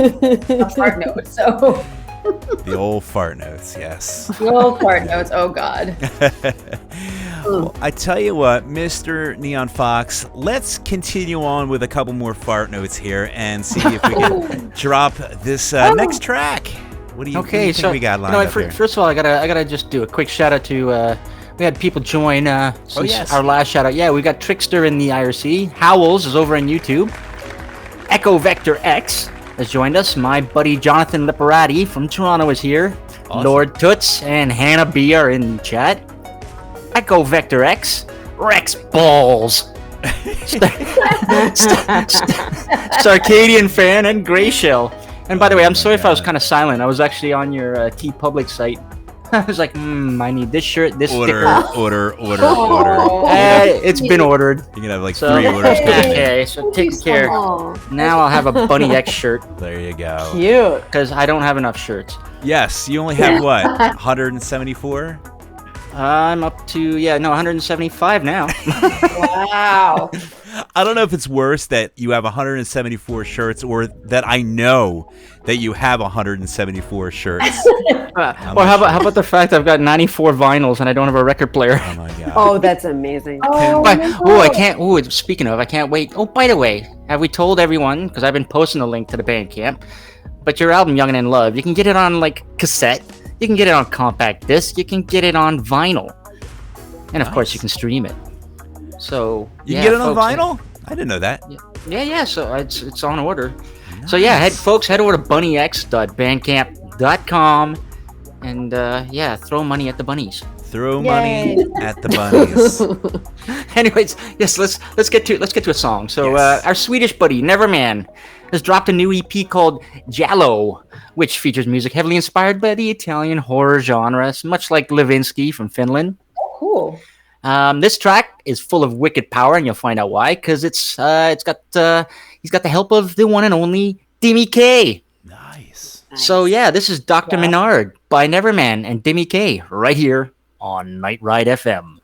a fart note, so. The old fart notes, yes. The old fart notes, oh God. Well, I tell you what, Mr. Neon Fawkes, let's continue on with a couple more fart notes here and see if we can drop this next track. What do you think we got lined up here? First of all, I gotta just do a quick shout out to we had people join since our last shout out. Yeah, we got Trickster in the IRC. Howells is over on YouTube. Echo Vector X has joined us. My buddy Jonathan Liparati from Toronto is here. Awesome. Lord Toots and Hannah B are in chat. Echo Vector X, Rex Balls, Starcadian Fan, and Grey Shell. And by the way, I'm sorry if I was kind of silent. I was actually on your T Public site. I was like, I need this shirt, this sticker. Order. It's been ordered. You can have like 3 orders. Okay, so take care. Now I'll have a Bunny X shirt. There you go. Cute. Because I don't have enough shirts. Yes, you only have what? 174? I'm up to 175 now. Wow. I don't know if it's worse that you have 174 shirts or that I know that you have 174 shirts. Or how about the fact I've got 94 vinyls and I don't have a record player? Oh my God. Oh, that's amazing. I can't. Speaking of, I can't wait. Oh, by the way, have we told everyone? Because I've been posting the link to the Bandcamp. But your album, Young and in Love, you can get it on like cassette. You can get it on compact disc. You can get it on vinyl. And of course, you can stream it. So you can get it on vinyl? I didn't know that. Yeah. So it's on order. Nice. So head over to bunnyx.bandcamp.com and throw money at the bunnies. Throw money at the bunnies. Anyways, yes, let's get to a song. So our Swedish buddy Neverman has dropped a new EP called Giallo, which features music heavily inspired by the Italian horror genre, much like Levinsky from Finland. Oh, cool. This track is full of wicked power, and you'll find out why. Because he's got the help of the one and only Demi K. Nice. So this is Dr. Menard by Neverman and Demi K right here on Night Ride FM.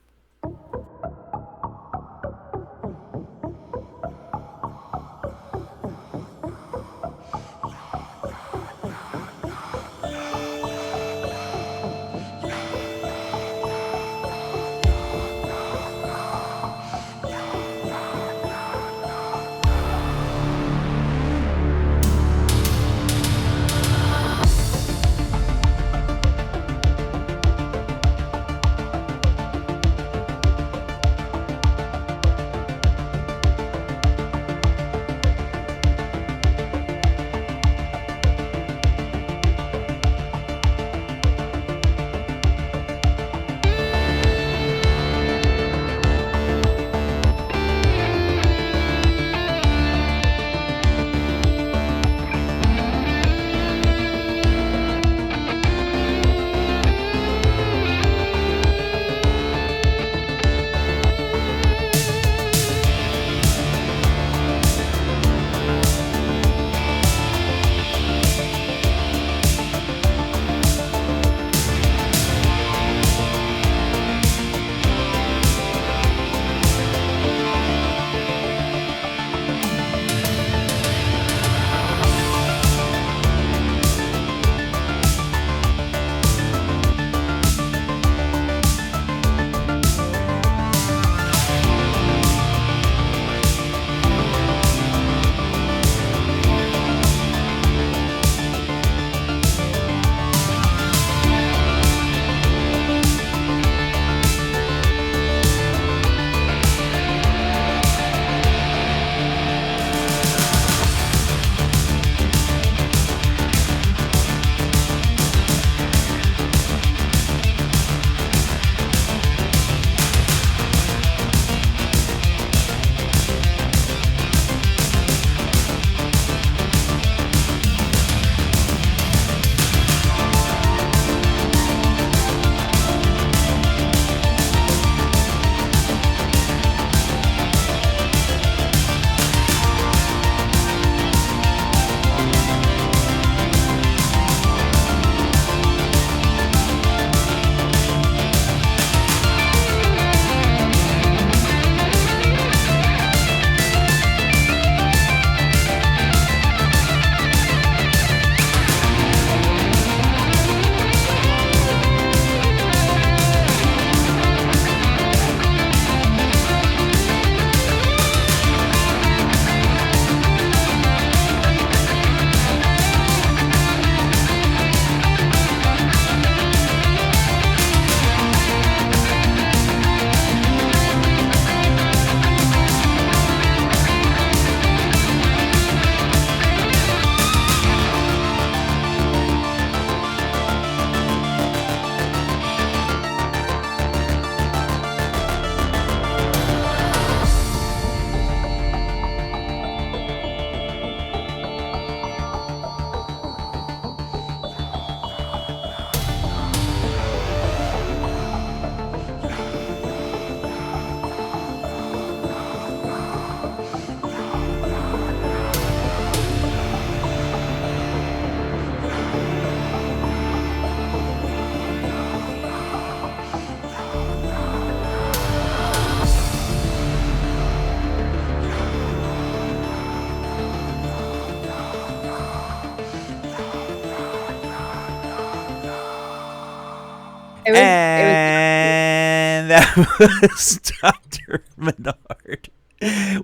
And that was Dr. Menard.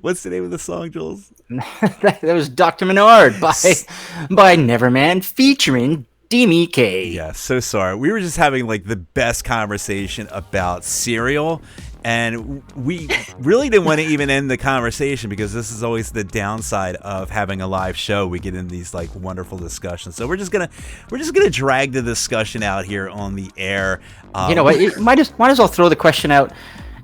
What's the name of the song, Jules? That was Dr. Menard by Neverman featuring Demi K. Yeah, so sorry. We were just having like the best conversation about cereal, and we really didn't want to even end the conversation because this is always the downside of having a live show. We get into these like wonderful discussions. So we're just gonna drag the discussion out here on the air. You know what? Might as well throw the question out.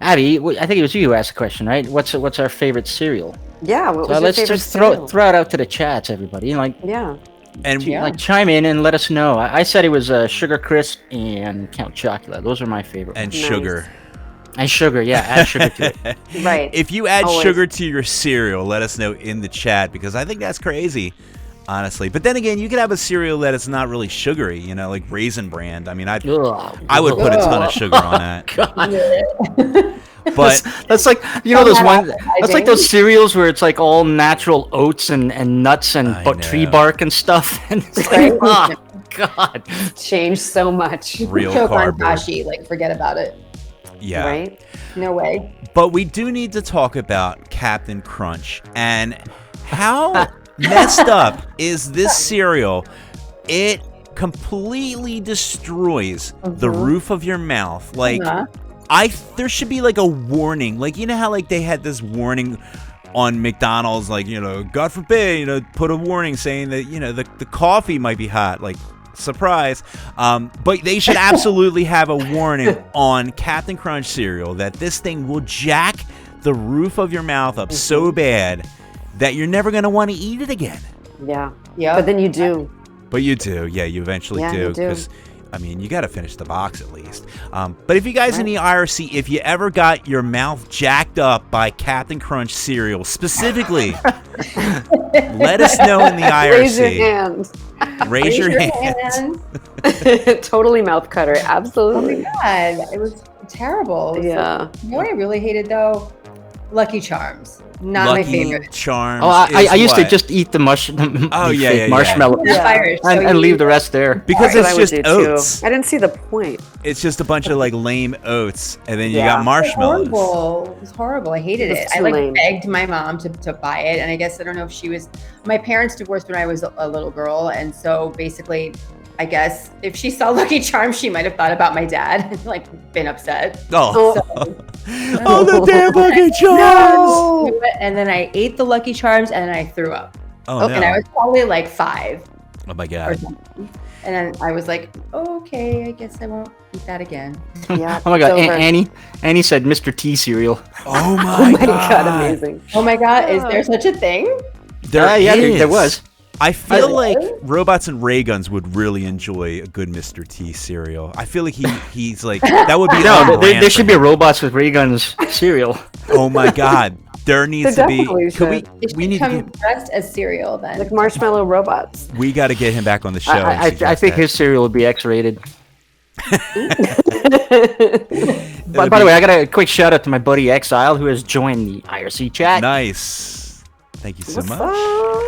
Abby, I think it was you who asked the question, right? What's our favorite cereal? Yeah, what was your let's favorite just cereal? throw it out to the chats, everybody. Like, Yeah. And like chime in and let us know. I said it was Sugar Crisp and Count Chocula. Those are my favorite. and ones. sugar. And sugar, yeah, add sugar to it. Right. If you add Always. sugar to your cereal, let us know in the chat because I think that's crazy, honestly. But then again, you could have a cereal that is not really sugary, you know, like Raisin Bran. I mean, I would put a ton of sugar on that. But That's like, you know, those ones. That's like those cereals where it's like all natural oats and nuts and tree know. bark and stuff. And it's Right. like, oh god, Changed so much. real Choke on cardboard. Tashi, like forget about it. Yeah. Right? No way. But we do need to talk about Captain Crunch and how messed up is this cereal. It completely destroys the roof of your mouth. Like there should be like a warning. Like, you know how like they had this warning on McDonald's, like, you know, God forbid, you know, put a warning saying that, you know, the coffee might be hot, like, surprise. But they should absolutely have a warning on Captain Crunch cereal that this thing will jack the roof of your mouth up so bad that you're never going to want to eat it again. Yeah. Yeah. But then you do. But you do. Yeah, you eventually Yeah, do. you do. Because, I mean, you got to finish the box at least. But if you guys in the IRC, if you ever got your mouth jacked up by Captain Crunch cereal specifically, let us know in the IRC. Raise your hand. Raise your hand. Totally mouth cutter. Oh my Absolutely. god, it was terrible. It was Yeah. you know what I really hated though? Lucky Charms. Not my Lucky favorite. Charms. oh, I is used to what? just eat the Oh, yeah, fake yeah, marshmallow That's Irish, so and you leave need the rest there. Because That's what it's I would just do, too. oats. I didn't see the point. It's just a bunch of like lame oats, and then you Yeah. got marshmallows. Horrible. It was horrible. I hated It was it. I too like lame. begged my mom to buy it, and I guess I don't know if she was. My parents divorced when I was a little girl, and so basically, I guess if she saw Lucky Charms, she might have thought about my dad and like been upset. Oh, So, oh, the damn Lucky Charms! no! And then I ate the Lucky Charms and I threw up. Oh, And I no. was probably like 5 Oh, my or God. something. And then I was like, okay, I guess I won't eat that again. Yeah. Oh my god, it's over. Annie said Mr. T cereal. Oh, my, Oh my god, amazing. Oh my God, is there such a thing? There yeah, is. there was. I feel Really? like Robots and Ray Guns would really enjoy a good Mr. T cereal. I feel like he's like, that would be No, on brand there for should be a him. robots with ray guns cereal. Oh, my God. There needs There to be. definitely Could we? should. It We should need to come get. dressed as cereal then. Like marshmallow robots. We got to get him back on the show. and I suggest think that. his cereal would be X-rated. It would By the be way, I got a quick shout out to my buddy Exile who has joined the IRC chat. nice. Thank you so What's much. up?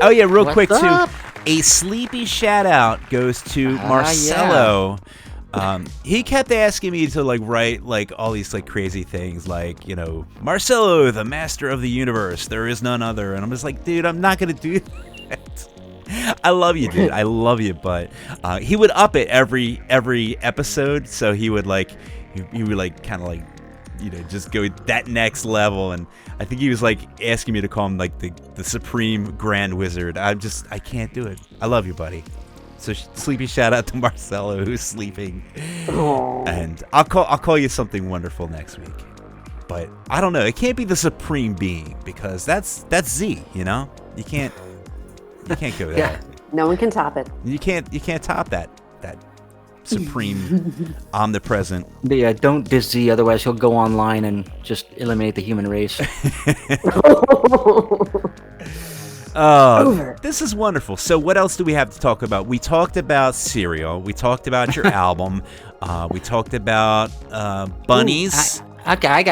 Oh yeah, real What's quick up? too. A sleepy shout out goes to Marcelo. He kept asking me to like write like all these like crazy things, like, you know, Marcelo, the master of the universe, there is none other. And I'm just like, dude, I'm not gonna do that. I love you, dude. I love you, but he would up it every episode, so he would like he would like kind of like, you know, just go that next level. And I think he was like asking me to call him like the supreme grand wizard. I can't do it. I love you, buddy. So sleepy shout out to Marcelo who's sleeping. Aw. And I'll call you something wonderful next week. But I don't know. It can't be the supreme being because that's Z. You know, you can't go there. Yeah. No one can top it. You can't top that supreme omnipresent. But yeah, don't diss Z, otherwise he'll go online and just eliminate the human race. This is wonderful. So what else do we have to talk about? We talked about cereal. We talked about your album. We talked about bunnies. Okay, I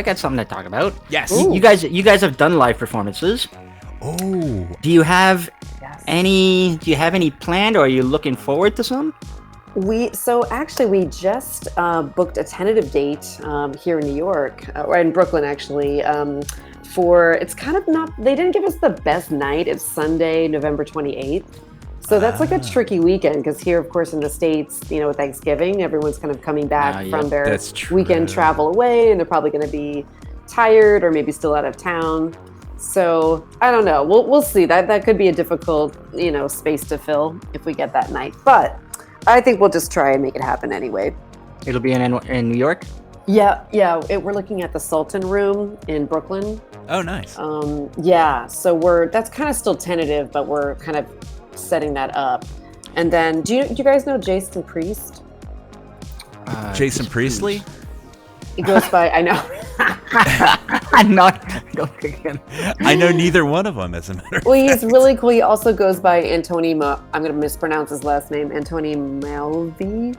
got something to talk about. Yes. You guys have done live performances. Oh. Do you have any planned, or are you looking forward to some? We just booked a tentative date here in New York, or in Brooklyn actually. For it's kind of not. They didn't give us the best night. It's Sunday, November 28th. So that's like a tricky weekend because here, of course, in the States, Thanksgiving, everyone's kind of coming back from their weekend travel away, and they're probably going to be tired or maybe still out of town. So I don't know. We'll see. That could be a difficult, space to fill if we get that night. But I think we'll just try and make it happen anyway. It'll be in New York? Yeah. We're looking at the Sultan Room in Brooklyn. Oh, nice. So that's kind of still tentative, but we're kind of setting that up. And then, do you guys know Jason Priest? Jason Priestley? He goes by, I know. I'm not. I know neither one of them, as a matter of fact. Well, he's really cool. He also goes by Antoni. I'm going to mispronounce his last name. Antoni Malvi.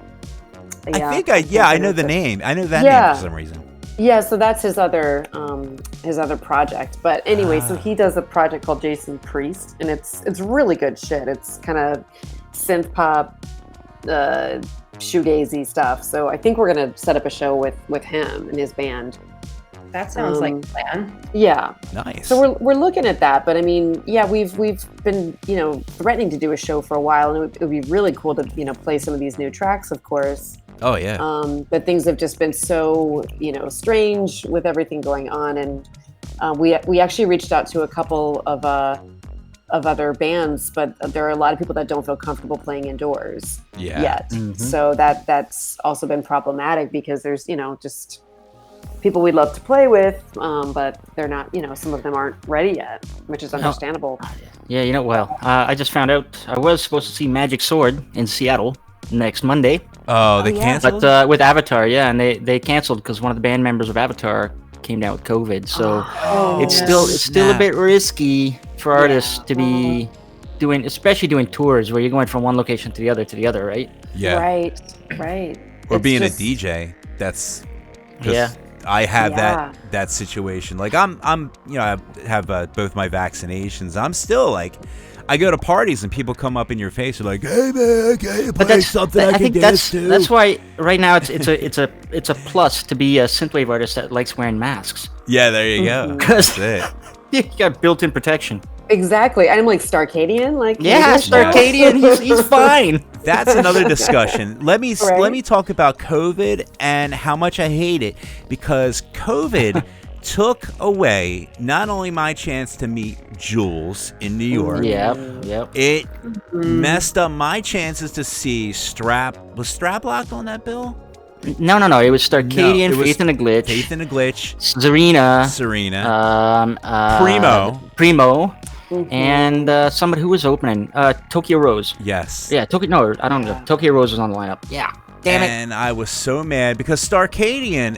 I know the name. I know that name for some reason. Yeah, so that's his other project. But anyway, so he does a project called Jason Priest, and it's really good shit. It's kind of synth pop, shoegazy stuff. So I think we're gonna set up a show with him and his band. That sounds like a plan. Yeah. Nice. So we're looking at that, but I mean, yeah, we've been threatening to do a show for a while, and it would be really cool to play some of these new tracks, of course. Oh yeah. But things have just been so strange with everything going on, and we actually reached out to a couple of other bands, but there are a lot of people that don't feel comfortable playing indoors yet. Mm-hmm. So that's also been problematic because there's just people we'd love to play with, but they're not. Some of them aren't ready yet, which is understandable. Yeah, I just found out I was supposed to see Magic Sword in Seattle next Monday. Oh, they canceled? But with Avatar, and they canceled because one of the band members of Avatar came down with COVID. So it's still a bit risky for artists to be especially doing tours where you're going from one location to the other, right? Yeah. Right. Or being a DJ. That's I have that situation. Like I have both my vaccinations. I'm still like, I go to parties and people come up in your face and like, "Hey man, can you play something I can dance to?" That's why right now it's a plus to be a synthwave artist that likes wearing masks. Yeah, there you go. That's it. You got built-in protection. Exactly. I'm like Starcadian, like Starcadian. He's fine. That's another discussion. Let me talk about COVID and how much I hate it, because COVID took away not only my chance to meet Jules in New York. Yep. It messed up my chances to see Strap. Was Strap locked on that bill? No. It was Starcadian, Faith in a Glitch, Serena, Primo, and somebody who was opening, Tokyo Rose. Yes. Yeah, I don't know. Tokyo Rose was on the lineup. Yeah. Damn it. And I was so mad because Starcadian,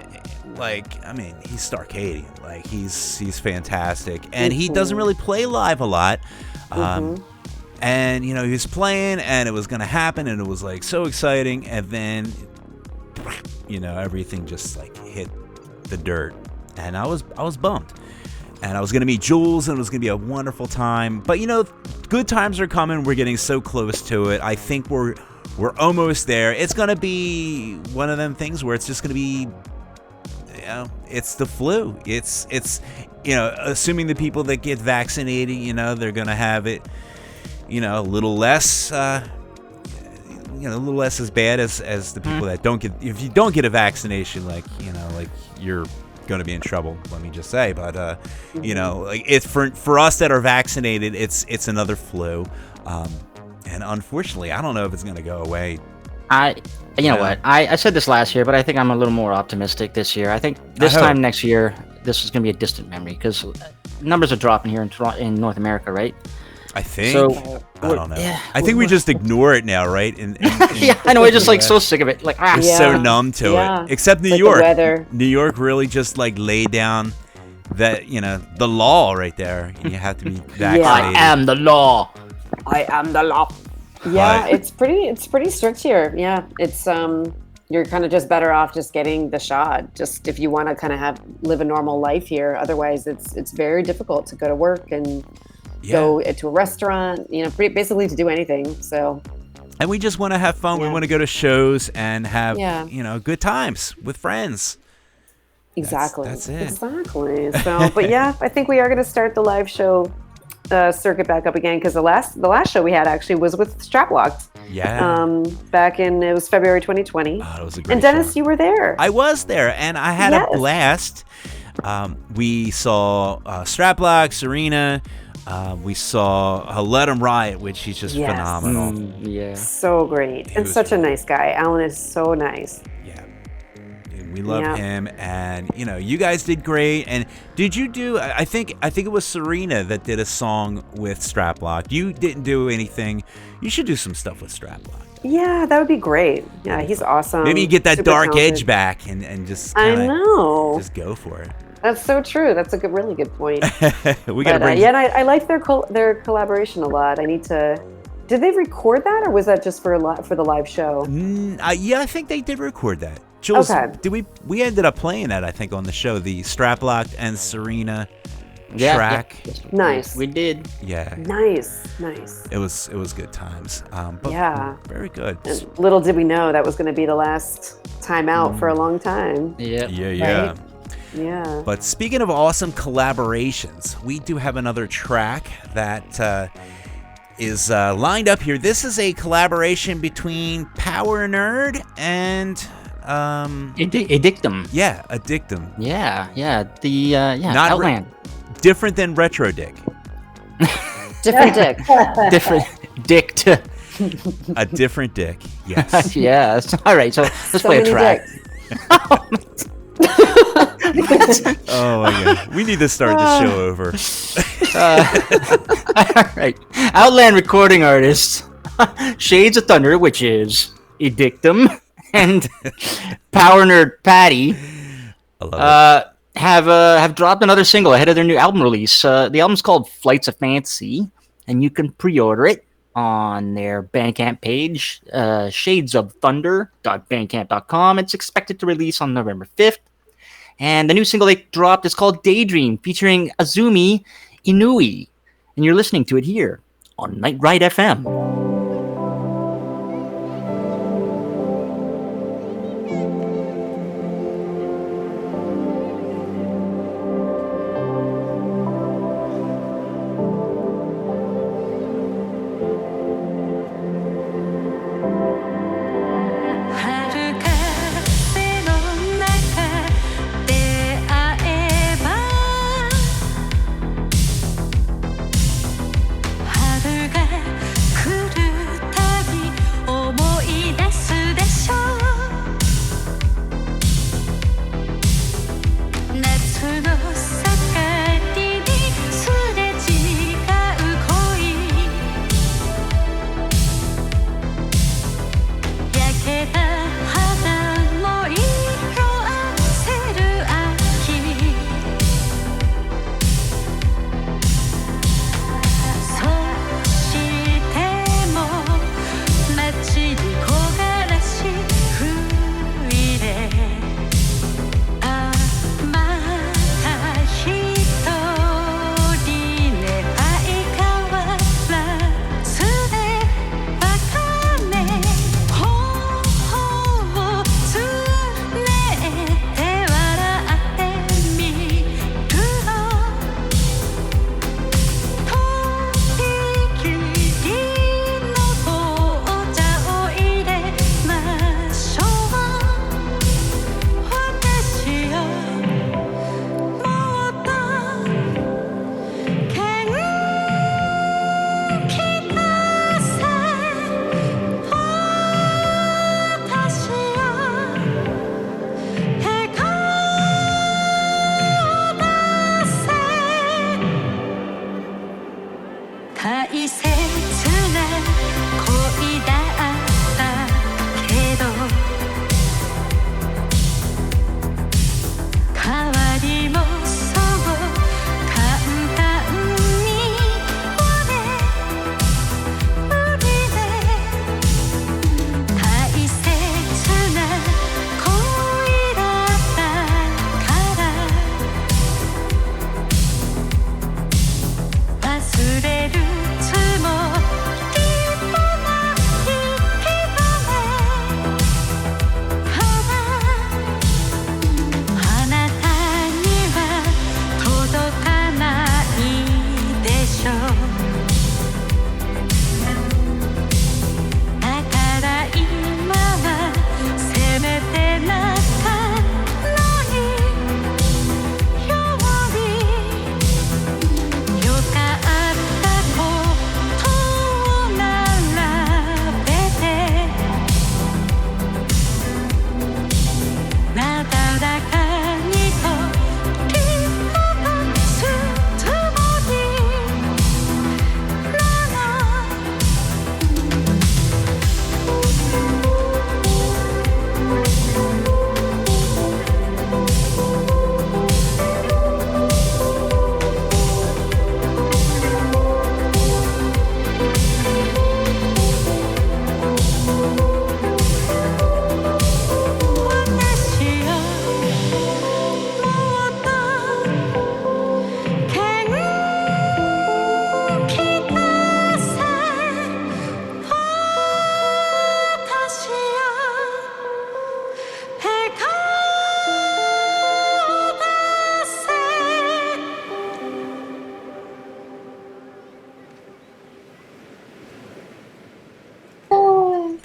he's Starcadian. Like, he's fantastic. And he doesn't really play live a lot. And, he was playing, and it was going to happen, and it was, like, so exciting. And then, everything just, like, hit the dirt. And I was bummed. And I was going to meet Jules, and it was going to be a wonderful time. But, good times are coming. We're getting so close to it. I think we're almost there. It's going to be one of them things where it's just going to be, it's the flu. It's assuming the people that get vaccinated, they're going to have it, a little less, a little less as bad as the people that don't get. If you don't get a vaccination, like you're going to be in trouble. Let me just say, but it's for us that are vaccinated, it's another flu, and unfortunately, I don't know if it's going to go away. What? I said this last year, but I think I'm a little more optimistic this year. I think this time next year, this is going to be a distant memory because numbers are dropping here in North America, right? I think. So, I don't know. Yeah, I think we just ignore it now, right? Yeah, I know. We're just like so sick of it. Like, we're so numb to it. Except New York. The weather. New York really just like laid down that the law right there. You have to be vaccinated. I am the law. I am the law. Yeah, it's pretty strict here. Yeah, it's you're kind of just better off just getting the shot. Just if you want to kind of live a normal life here. Otherwise, it's very difficult to go to work and go to a restaurant. Basically to do anything. So And we just want to have fun. We Yeah. want to go to shows and have, Yeah. good times with friends. Exactly. That's it. Exactly. So, but yeah, I think we are going to start the live show circuit back up again because the last show we had actually was with Straplocked. Yeah. Back in it was February 2020. Oh, it was a great And Dennis, show. you were there. I was there, and I had a Yes. blast. We saw Straplock, Serena. We saw Let 'Em Riot, which he's just Yes. phenomenal. Yeah. So great and was such a nice guy. Alan is so nice. Yeah. And we love Yeah. him, and you guys did great. And did you do? I think it was Serena that did a song with Straplock. You didn't do anything. You should do some stuff with Straplock. Yeah, that would be great. Yeah, he's awesome. Maybe you get that Super dark talented. edge back, and just I kinda know. just go for it. That's so true. That's a really good point. We gotta But, bring. yeah, and I like their collaboration a lot. I need to. Did they record that, or was that just for the live show? Yeah, I think they did record that. Jules, Okay. did we ended up playing that? I think on the show, the Straplock and Serena Yeah, track. yeah. Nice. We did. Yeah, Nice. it was good times. But Yeah. very good. And little did we know that was going to be the last time out for a long time. Yeah. Yeah. Right? Yeah. But speaking of awesome collaborations, we do have another track that is lined up here. This is a collaboration between Power Nerd and Addictum. yeah, Addictum. Yeah. The Not Outland. Different than Retro Dick. Different dick. Different dict. A different dick. Yes. Yes. All right. So let's So play a many track. dicks. Oh my god. We need to start the show over. All right. Outland recording artists, Shades of Thunder, which is Addictum, and Power Nerd Patty I love it. have dropped another single ahead of their new album release. The album's called Flights of Fancy, and you can pre-order it on their Bandcamp page, shadesofthunder.bandcamp.com. It's expected to release on November 5th. And the new single they dropped is called Daydream, featuring Azumi Inui. And you're listening to it here on Night Ride FM. 忘れるつも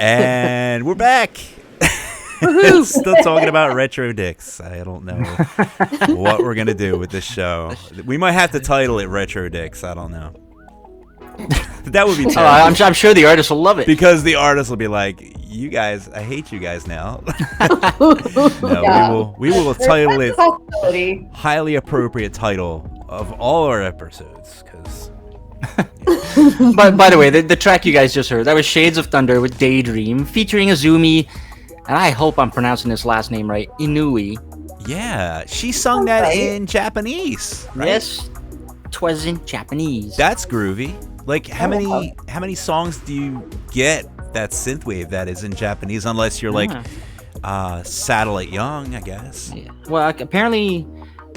And we're back. Still talking about retro dicks. I don't know what we're gonna do with this show. We might have to title it Retro Dicks. I don't know. That would be terrible. I'm sure the artist will love it. Because the artist will be like, "You guys, I hate you guys now." No, we will title it highly appropriate title of all our episodes. Because, But by the way, the track you guys just heard, that was Shades of Thunder with Daydream, featuring Azumi, and I hope I'm pronouncing his last name right, Inui. yeah, she sung that in Japanese. Right? Yes, 'twas in Japanese. That's groovy. Like, how many songs do you get that's synthwave that is in Japanese? Unless you're like Satellite Young, I guess. Yeah. Well, apparently,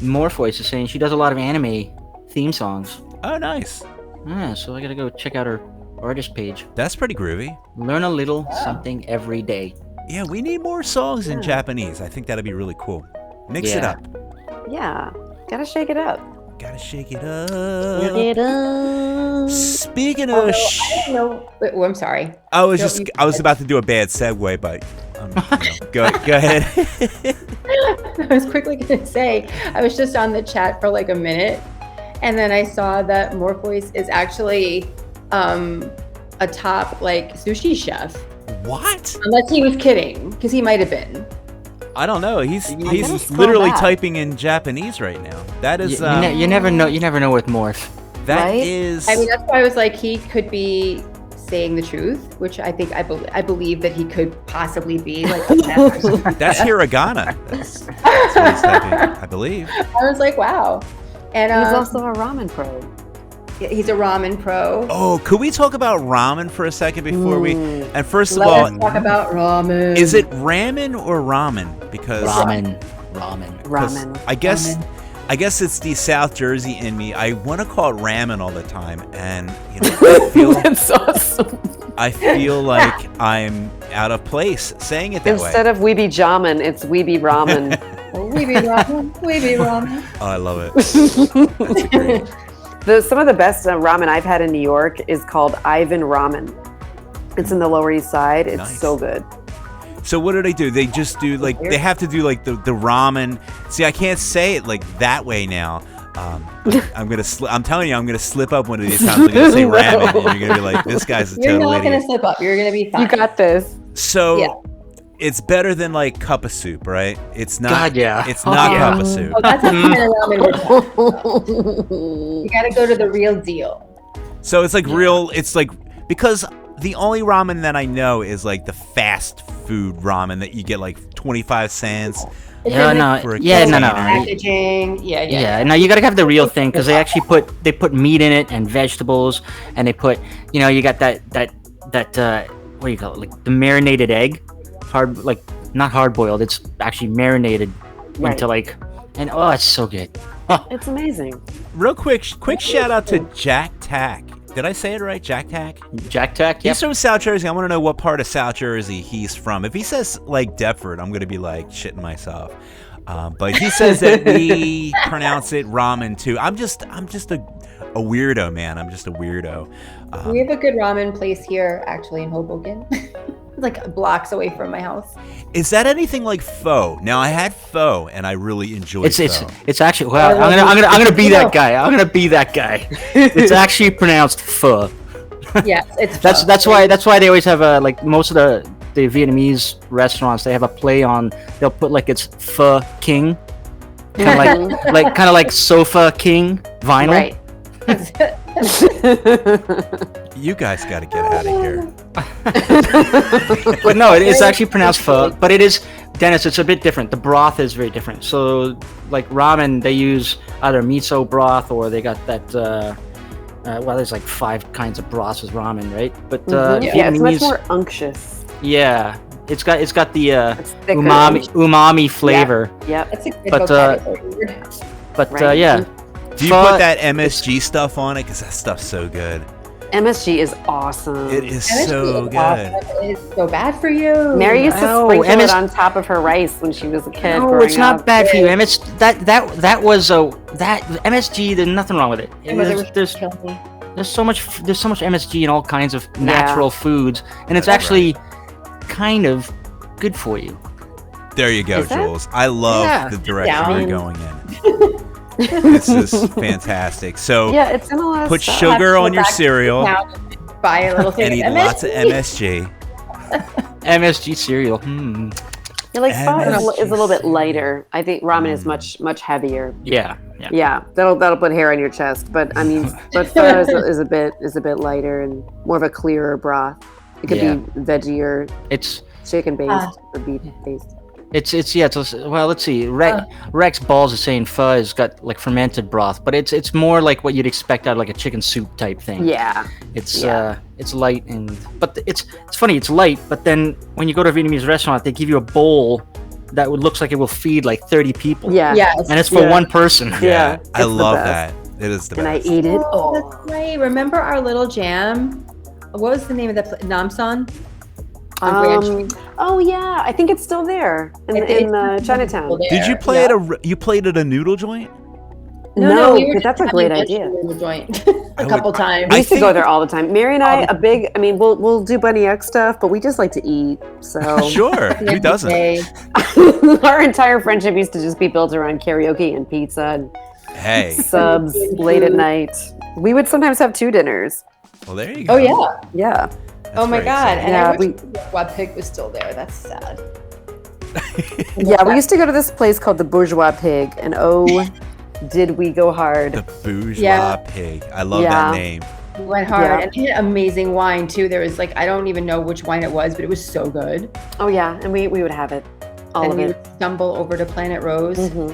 Morpheus is saying she does a lot of anime theme songs. Oh, nice. Yeah, so I gotta go check out her artist page. That's pretty groovy. Learn a little something every day. Yeah, we need more songs in Japanese. I think that'd be really cool. Mix it up. Yeah, gotta shake it up. Gotta shake it up. Speaking of, I'm sorry. I was about to do a bad segue, but go ahead. I was quickly gonna say I was just on the chat for like a minute, and then I saw that Morpheus is actually a top like sushi chef. What? Unless he was kidding, because he might have been. I don't know. He's literally typing in Japanese right now. That is. You never know. You never know with Morph. That is. I mean, that's why I was like, he could be saying the truth, which I think I believe that he could possibly be. Like, that's hiragana. That's what he's typing, I believe. I was like, wow. And he's also a ramen pro. Yeah, he's a ramen pro. Oh, could we talk about ramen for a second before we? And first of all, let's talk about ramen. Is it ramen or ramen? Because ramen. I guess it's the South Jersey in me. I want to call it ramen all the time, and I feel that's awesome. I feel like I'm out of place saying it that way. Instead of weeby jamin, it's weeby ramen. Weeby ramen. Oh, I love it. That's great. Some of the best ramen I've had in New York is called Ivan Ramen. It's in the Lower East Side. It's so good. So what do? They just do like they have to do like the ramen. See, I can't say it like that way now. I'm telling you, I'm gonna slip up one of these times. I'm gonna say ramen, and you're gonna be like, "This guy's a total idiot." You're not gonna slip up. You're gonna be fine. You got this. So. It's better than like cup of soup, right? It's not. God, yeah. It's not cup of soup. Oh, that's what kind of ramen we're talking about. You gotta go to the real deal. So it's like real. It's like because the only ramen that I know is like the fast food ramen that you get like 25 cents. Packaging. Yeah. No, you gotta have the real thing because they actually put meat in it and vegetables, and they put you got that what do you call it, like the marinated egg. Hard, like not hard boiled. It's actually marinated into and it's so good. It's amazing. Real quick shout out to Jack Tack. Did I say it right? Jack Tack? Jack Tack. Yep. He's from South Jersey. I want to know what part of South Jersey he's from. If he says like Deptford, I'm gonna be like shitting myself. But he says that we pronounce it ramen too. I'm just a weirdo, man. I'm just a weirdo. We have a good ramen place here, actually, in Hoboken. Like blocks away from my house. Is that anything like pho? Now I had pho and I really enjoyed pho. It's actually I'm gonna be that guy. I'm gonna be that guy. It's actually pronounced pho. Yes, it's pho. That's why they always have like most of the Vietnamese restaurants, they have a play on, they'll put like it's pho king, kind of like sofa king vinyl. Right. You guys got to get out of here. But no, it's actually pronounced pho. But it is, Dennis, it's a bit different. The broth is very different. So like ramen, they use either miso broth or they got that. There's like 5 kinds of broths with ramen, right? But it's much more unctuous. Yeah, it's got the umami flavor. Yep. That's a good vocabulary. But right. Yeah. Do you put that MSG stuff on it? Because that stuff's so good. MSG is awesome. It is so good. Awesome. It is so bad for you. Mary used to sprinkle it on top of her rice when she was a kid. No, it's not bad for you. MSG. There's nothing wrong with it. There's so much MSG in all kinds of natural foods, and it's actually kind of good for you. There you go, Is that- Jules. I love Yeah. the direction Yeah. you're going in. This is fantastic. So Yeah, it's in a lot of put stuff. sugar on your Back to cereal now, buy a little thing and eat of lots of MSG. MSG. MSG cereal. Yeah, like pho MSG is a little bit lighter. I think ramen is much heavier. Yeah. Yeah, that'll put hair on your chest. But I mean, but pho is a bit lighter and more of a clearer broth. It could Yeah. be veggie or It's chicken based or beef based. well, let's see. Rex Balls is saying pho has got like fermented broth, but it's more like what you'd expect out of like a chicken soup type thing. Yeah, It's light but it's funny. It's light, but then when you go to a Vietnamese restaurant, they give you a bowl that looks like it will feed like 30 people. yeah, Yes. And it's for one person. Yeah, I it's the love best. that. It is the And I best. eat it. Oh, that's right. Remember our little jam? What was the name of that? Namsan? On Grand Street. Oh yeah, I think it's still there in Chinatown. Did you play you played at a noodle joint? No, we were but that's a just great having idea. vegetable joint I a would- couple times. We used to go think- there all the time. Mary and I, we'll do Bunny X stuff, but we just like to eat. So Sure. Who doesn't? Day. our entire friendship used to just be built around karaoke and pizza and Hey. subs late at night. We would sometimes have 2 dinners. Well, there you go. Oh yeah. Yeah. Oh my very god. exciting. And Yeah, I wish Bourgeois Pig was still there. That's sad. Yeah, we used to go to this place called the Bourgeois Pig, and did we go hard. The bourgeois Yeah. pig. I love Yeah. that name. We went hard, Yeah. and they had amazing wine too. There was like I don't even know which wine it was, but it was so good. Oh yeah, and we would have it. All and of we it. would stumble over to Planet Rose Mhm.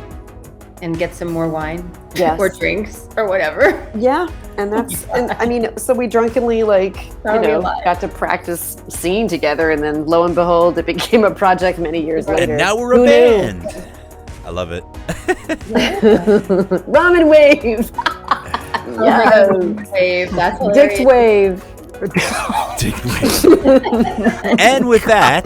and get some more wine Yes. or drinks or whatever. Yeah, and that's, and I mean, so we drunkenly Probably alive. got to practice singing together, and then lo and behold, it became a project many years later. And now we're a Who knew? band. I love it. Ramen Wave. Oh my God, wave. That's Dicts hilarious. Wave. And with that,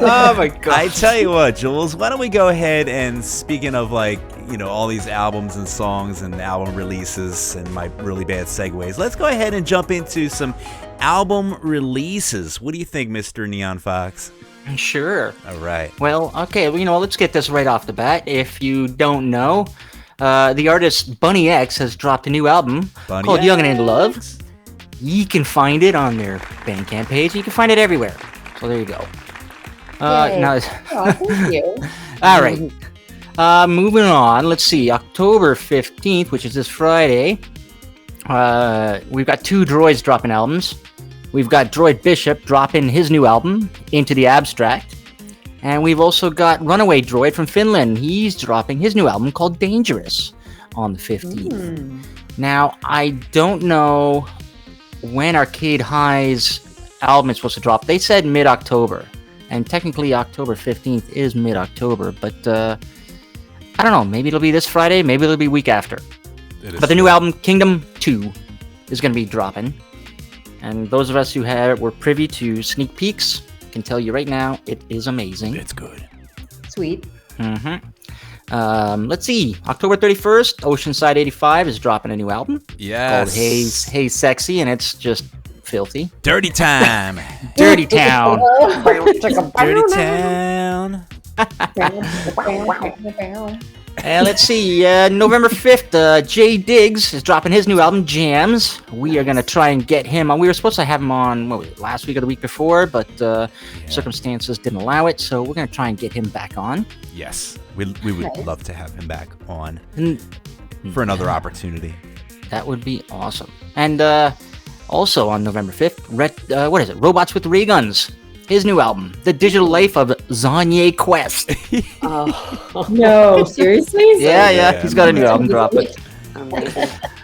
Oh my god. I tell you what, Jules, why don't we go ahead and speaking of like, all these albums and songs and album releases and my really bad segues, let's go ahead and jump into some album releases. What do you think, Mr. Neon Fawkes? Sure. All right. Well, okay, let's get this right off the bat. If you don't know, the artist Bunny X has dropped a new album Bunny called Young and in X. Love. You can find it on their Bandcamp page. You can find it everywhere. So there you go. Yay. Now, Oh, thank you. all right. Moving on. Let's see. October 15th, which is this Friday, we've got 2 droids dropping albums. We've got Droid Bishop dropping his new album, Into the Abstract. And we've also got Runaway Droid from Finland. He's dropping his new album called Dangerous on the 15th. Now, I don't know when Arcade High's album is supposed to drop. They said mid-October. And technically October 15th is mid-October. But I don't know. Maybe it'll be this Friday. Maybe it'll be week after. But the new album, Kingdom 2, is going to be dropping. And those of us who were privy to sneak peeks can tell you right now, it is amazing. It's good. Sweet. Let's see. October 31st, Oceanside 85 is dropping a new album Yes. called Hey Sexy, and it's just filthy. Dirty Time. Dirty Town. Dirty Town. And let's see. November 5th, Jay Diggs is dropping his new album, Jams. We are going to try and get him on. We were supposed to have him on last week or the week before, but circumstances didn't allow it, so we're going to try and get him back on. Yes. We would love to have him back on And for another opportunity. that would be awesome. And also on November 5th, Robots with Ray Guns. His new album, The Digital Life of Zanye Quest. No, seriously? Yeah, he's got a new album dropping.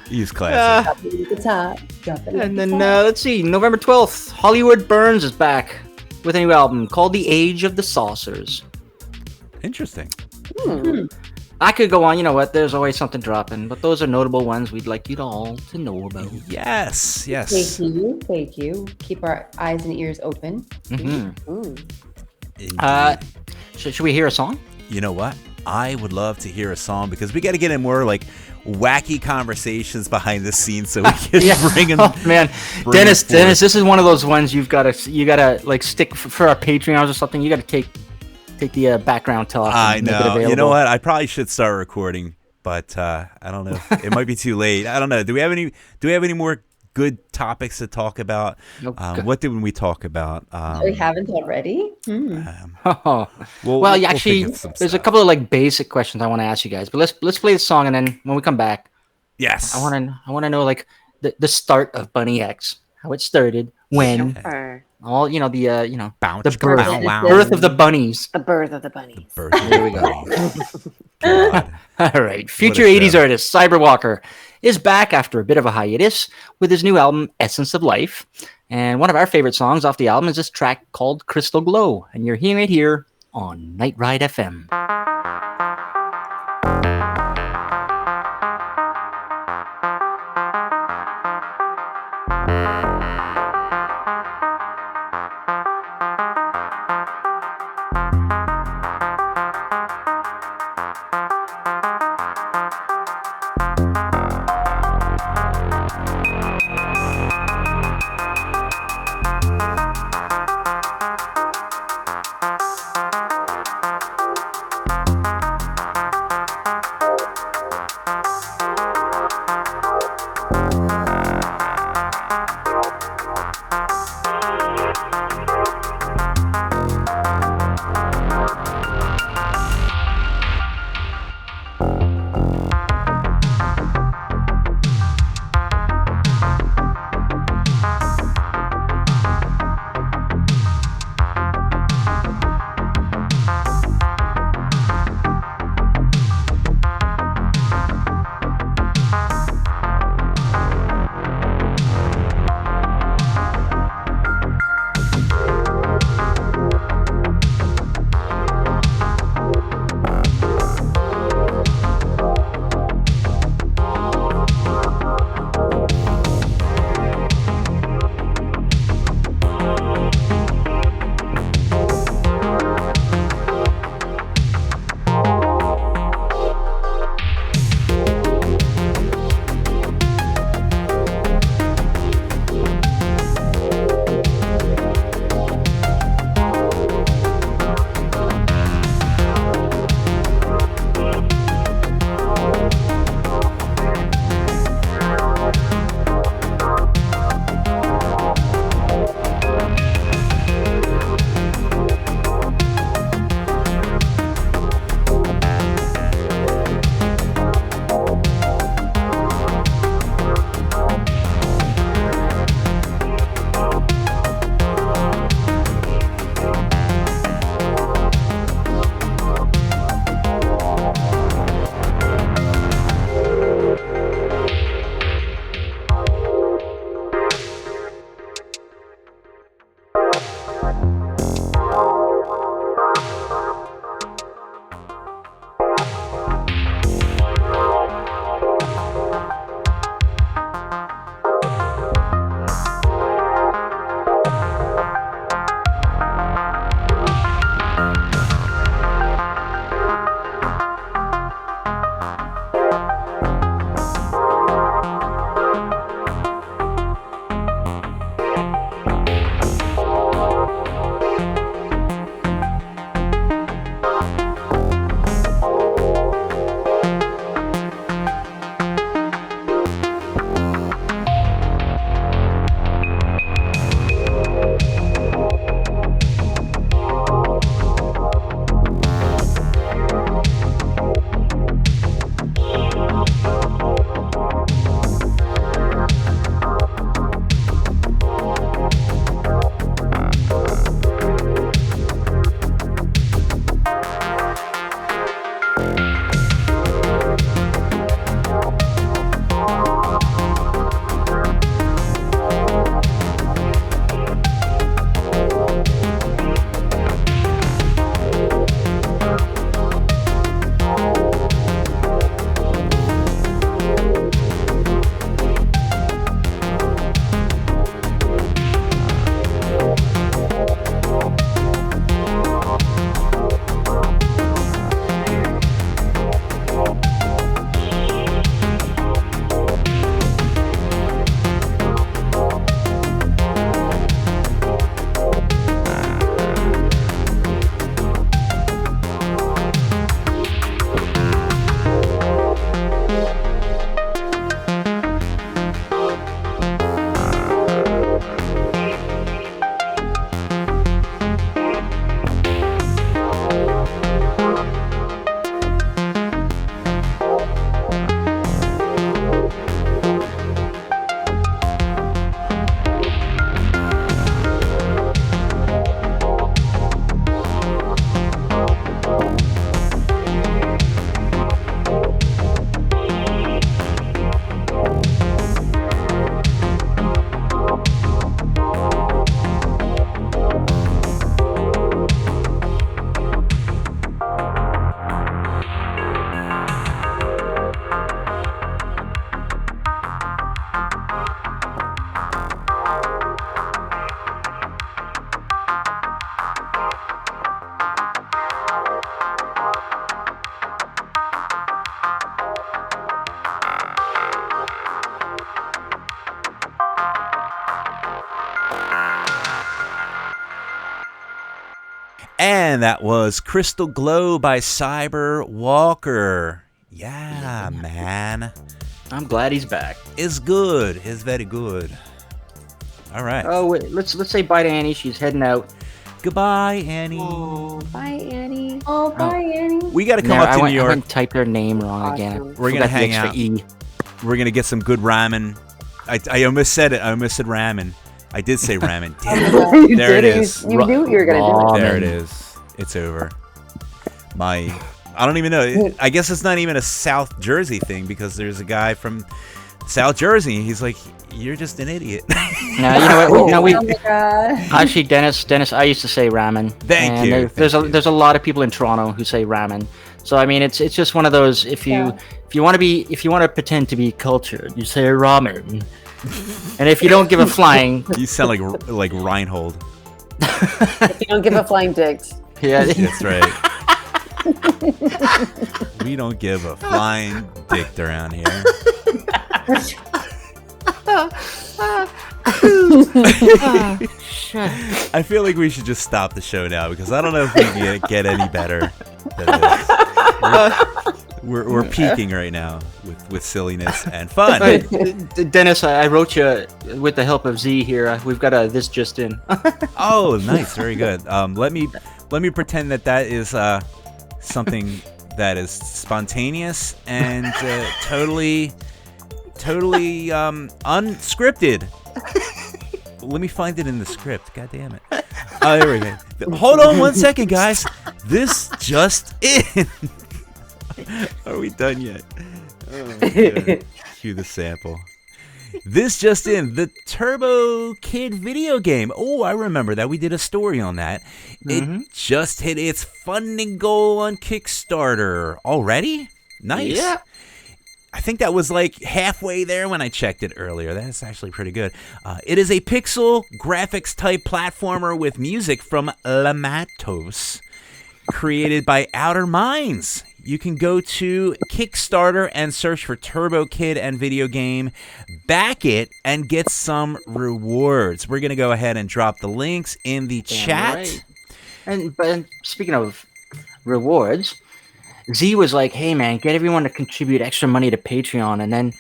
He's classy. The top. And then let's see, November 12th, Hollywood Burns is back with a new album called The Age of the Saucers. Interesting. I could go on, you know what, there's always something dropping, but those are notable ones we'd like you all to know about. Yes. Thank you. Keep our eyes and ears open. Mhm. Indeed. Should we hear a song? You know what? I would love to hear a song because we got to get in more like wacky conversations behind the scenes so we can bring them. Oh man, Dennis, this is one of those ones you gotta like stick for our Patreons or something. You gotta take the background talk. I know. You know what? I probably should start recording, but I don't know. It might be too late. I don't know. Do we have any more good topics to talk about? What did we talk about? We haven't already. Well, actually, there's a couple of like basic questions I want to ask you guys, but let's play the song, and then when we come back, yes, I want to know like the start of Bunny X, how it started, when all the the birth of the bunnies, The birth of the bunnies. There we go. All right, future 80s artist Cyberwalker is back after a bit of a hiatus with his new album Essence of Life, and one of our favorite songs off the album is this track called Crystal Glow, and you're hearing it here on Night Ride FM. And that was Crystal Glow by Cyber Walker. Yeah, man. I'm glad he's back. It's good. It's very good. All right. Oh, wait, let's say bye to Annie. She's heading out. Goodbye, Annie. Bye, Annie. Oh, bye, Annie. We got to come up to New I York. went and typed her name wrong again. We're going to Forgot the hang extra out. E. We're going to get some good ramen. I almost said it. I almost said ramen. I did say ramen. Damn it. There it is. You knew you were going to do it. There it is. It's over. I don't even know. I guess it's not even a South Jersey thing because there's a guy from South Jersey. He's like, you're just an idiot. Now you know what? Oh my God. Actually, Dennis, I used to say ramen. Thank you. There's a lot of people in Toronto who say ramen. So I mean, it's just one of those. If you want to pretend to be cultured, you say ramen. And if you don't give a flying, You sound like Reinhold. If you don't give a flying dict. yeah, That's right. We don't give a flying dick around here. I feel like we should just stop the show now because I don't know if we can get any better than this. We're peaking right now with silliness and fun. Dennis, I wrote you with the help of Z here. We've got this just in. Oh, nice, very good. Let me pretend that is something that is spontaneous and totally unscripted. Let me find it in the script. God damn it. Oh, there we go. Hold on 1 second, guys. This just in. Are we done yet? Oh, God. Cue the sample. This just in, the Turbo Kid video game. Oh, I remember that. We did a story on that. It just hit its funding goal on Kickstarter. Already? Nice. Yeah. I think that was like halfway there when I checked it earlier. That's actually pretty good. It is a pixel graphics type platformer with music from Lamatos, created by Outer Minds. You can go to Kickstarter and search for Turbo Kid and video game, back it, and get some rewards. We're going to go ahead and drop the links in the chat. Right. And speaking of rewards, Z was like, "Hey man, get everyone to contribute extra money to Patreon, and then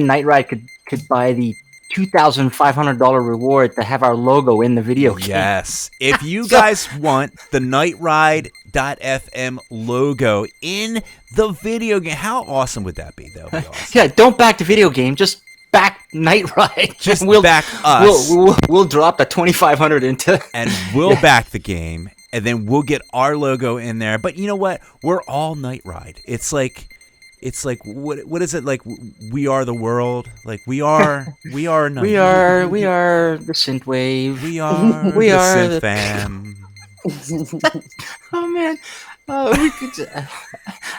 Night Ride could buy the $2,500 reward to have our logo in the video game." Yes. If you guys want the Nightride.fm logo in the video game, how awesome would that be? That would be awesome. Yeah, don't back the video game, just back Night Ride. Just back us. We'll drop the $2,500 into, and we'll back the game, and then we'll get our logo in there. But you know what? We're all Night Ride. It's like what is it like? We are the world. Like we are Night we are the synthwave. We are We the are synth the- fam. Oh man. Oh, we could.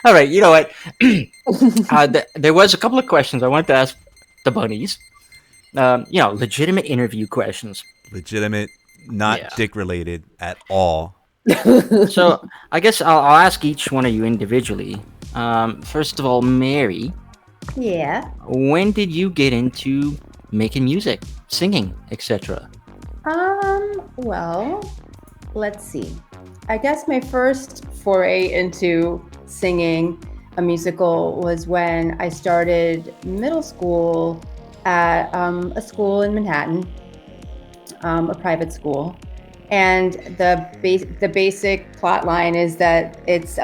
All right, you know what? There was a couple of questions I wanted to ask the bunnies. Legitimate interview questions. Legitimate, not Yeah. dick related at all. So I guess I'll ask each one of you individually. First of all, Mary, Yeah. when did you get into making music, singing, etc.? Well, let's see. I guess my first foray into singing a musical was when I started middle school at a school in Manhattan, a private school. And the basic plot line is that it was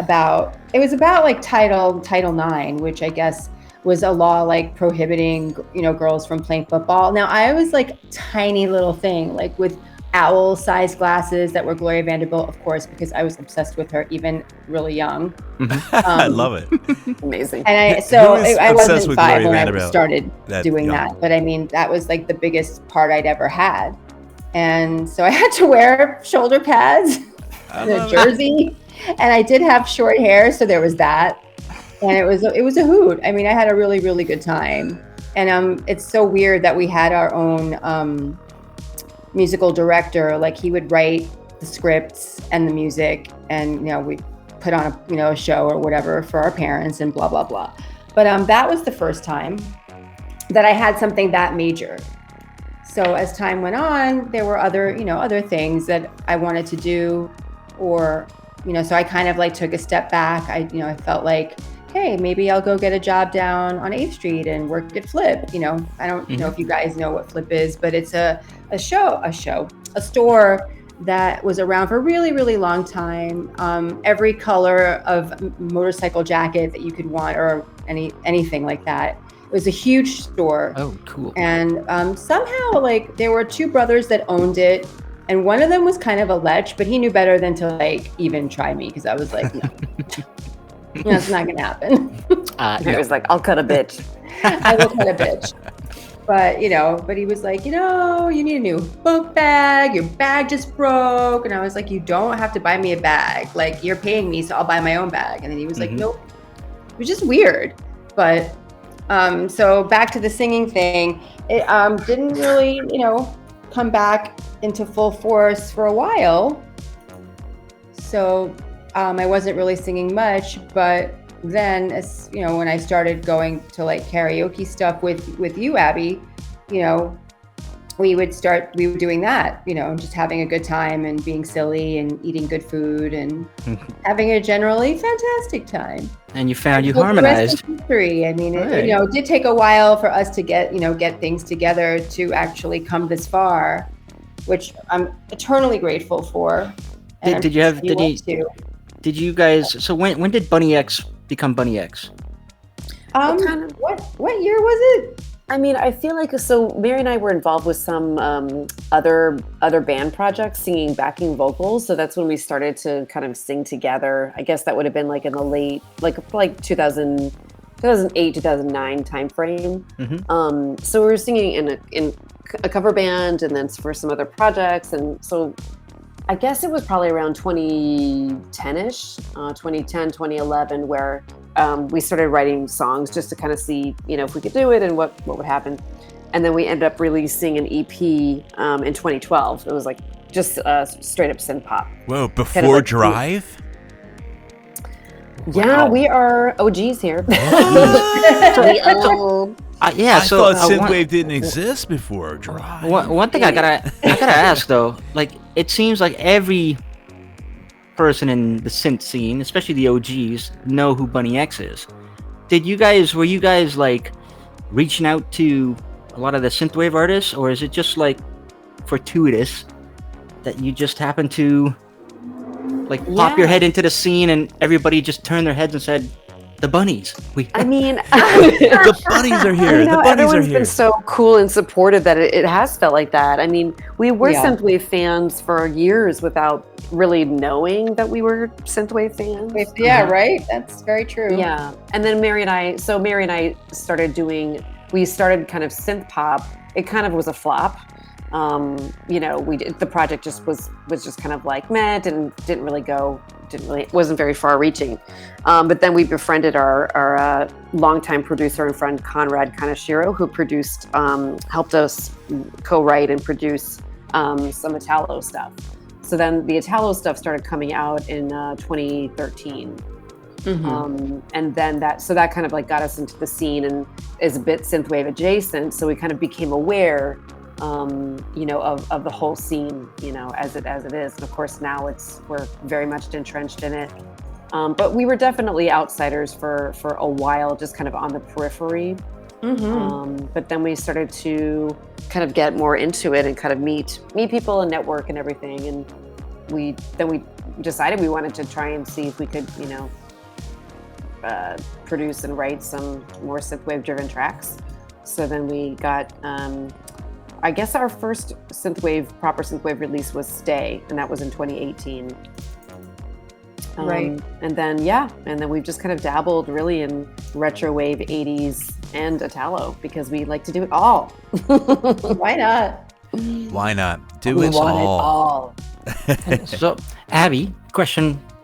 about like Title IX, which I guess was a law like prohibiting, girls from playing football. Now I was like tiny little thing, like with owl-sized glasses that were Gloria Vanderbilt, of course, because I was obsessed with her even really young. I love it. Amazing. And Who is I obsessed wasn't with 5 Gloria when I Vanderbilt started that doing young? that. But I mean, that was like the biggest part I'd ever had. And so I had to wear shoulder pads and a jersey. And I did have short hair, so there was that. And it was a hoot. I mean, I had a really, really good time. And it's so weird that we had our own musical director. Like he would write the scripts and the music, and we'd put on a show or whatever for our parents and blah blah blah. But that was the first time that I had something that major. So as time went on, there were other things that I wanted to do or, so I kind of like took a step back. I felt like, hey, maybe I'll go get a job down on 8th Street and work at Flip. I don't know if you guys know what Flip is, but it's a store that was around for a really, really long time. Every color of motorcycle jacket that you could want, or anything like that. It was a huge store. Oh, cool. And somehow, like, there were 2 brothers that owned it, and one of them was kind of a lech, but he knew better than to like even try me, because I was like, no, it's not gonna happen. It was like, I'll cut a bitch. I will cut a bitch. But he was like, you need a new book bag. Your bag just broke. And I was like, you don't have to buy me a bag. Like, you're paying me, so I'll buy my own bag. And then he was like, nope. It was just weird. But so back to the singing thing, it didn't really, come back into full force for a while. So I wasn't really singing much, but then, as when I started going to like karaoke stuff with you, Abby, we were doing that, just having a good time and being silly and eating good food and having a generally fantastic time. And you found you harmonized. History. I mean, it did take a while for us to get things together to actually come this far, which I'm eternally grateful for. Did you guys? So when did Bunny X become Bunny X? What year was it? I mean, I feel like, so Mary and I were involved with some other band projects, singing backing vocals. So that's when we started to kind of sing together. I guess that would have been like in the late, like 2008, 2009 timeframe. So we were singing in a cover band, and then for some other projects. And so I guess it was probably around 2010-ish, 2010, 2011, where we started writing songs just to kind of see, if we could do it and what would happen. And then we ended up releasing an EP in 2012. It was like just straight up synth pop. Whoa, before like Drive? Yeah, we are OGs here. Yeah, I thought synthwave didn't exist before Drive. One thing I gotta ask though, like, it seems like every person in the synth scene, especially the OGs, know who Bunny X is. Were you guys like reaching out to a lot of the synthwave artists, or is it just like fortuitous that you just happened to like pop your head into the scene and everybody just turned their heads and said, the bunnies. The bunnies are here. The bunnies everyone's are here. Been so cool and supportive that it has felt like that. I mean, we were synthwave fans for years without really knowing that we were synthwave fans. Yeah, right. That's very true. Yeah, and then Mary and I started kind of synth pop. It kind of was a flop. The project just was just kind of like meh, wasn't very far reaching. But then we befriended our longtime producer and friend Conrad Kaneshiro, who helped us co-write and produce some Italo stuff. So then the Italo stuff started coming out in 2013. And then that kind of like got us into the scene and is a bit synthwave adjacent. So we kind of became aware of the whole scene, as it is. And of course now we're very much entrenched in it. But we were definitely outsiders for a while, just kind of on the periphery. But then we started to kind of get more into it and kind of meet people and network and everything. And we decided we wanted to try and see if we could, produce and write some more synthwave driven tracks. So then we got, I guess our first proper synthwave release was Stay, and that was in 2018. Right. And then we've just kind of dabbled really in retro wave, 80s, and Italo, because we like to do it all. Why not? Why not? Do it all. So, Abby,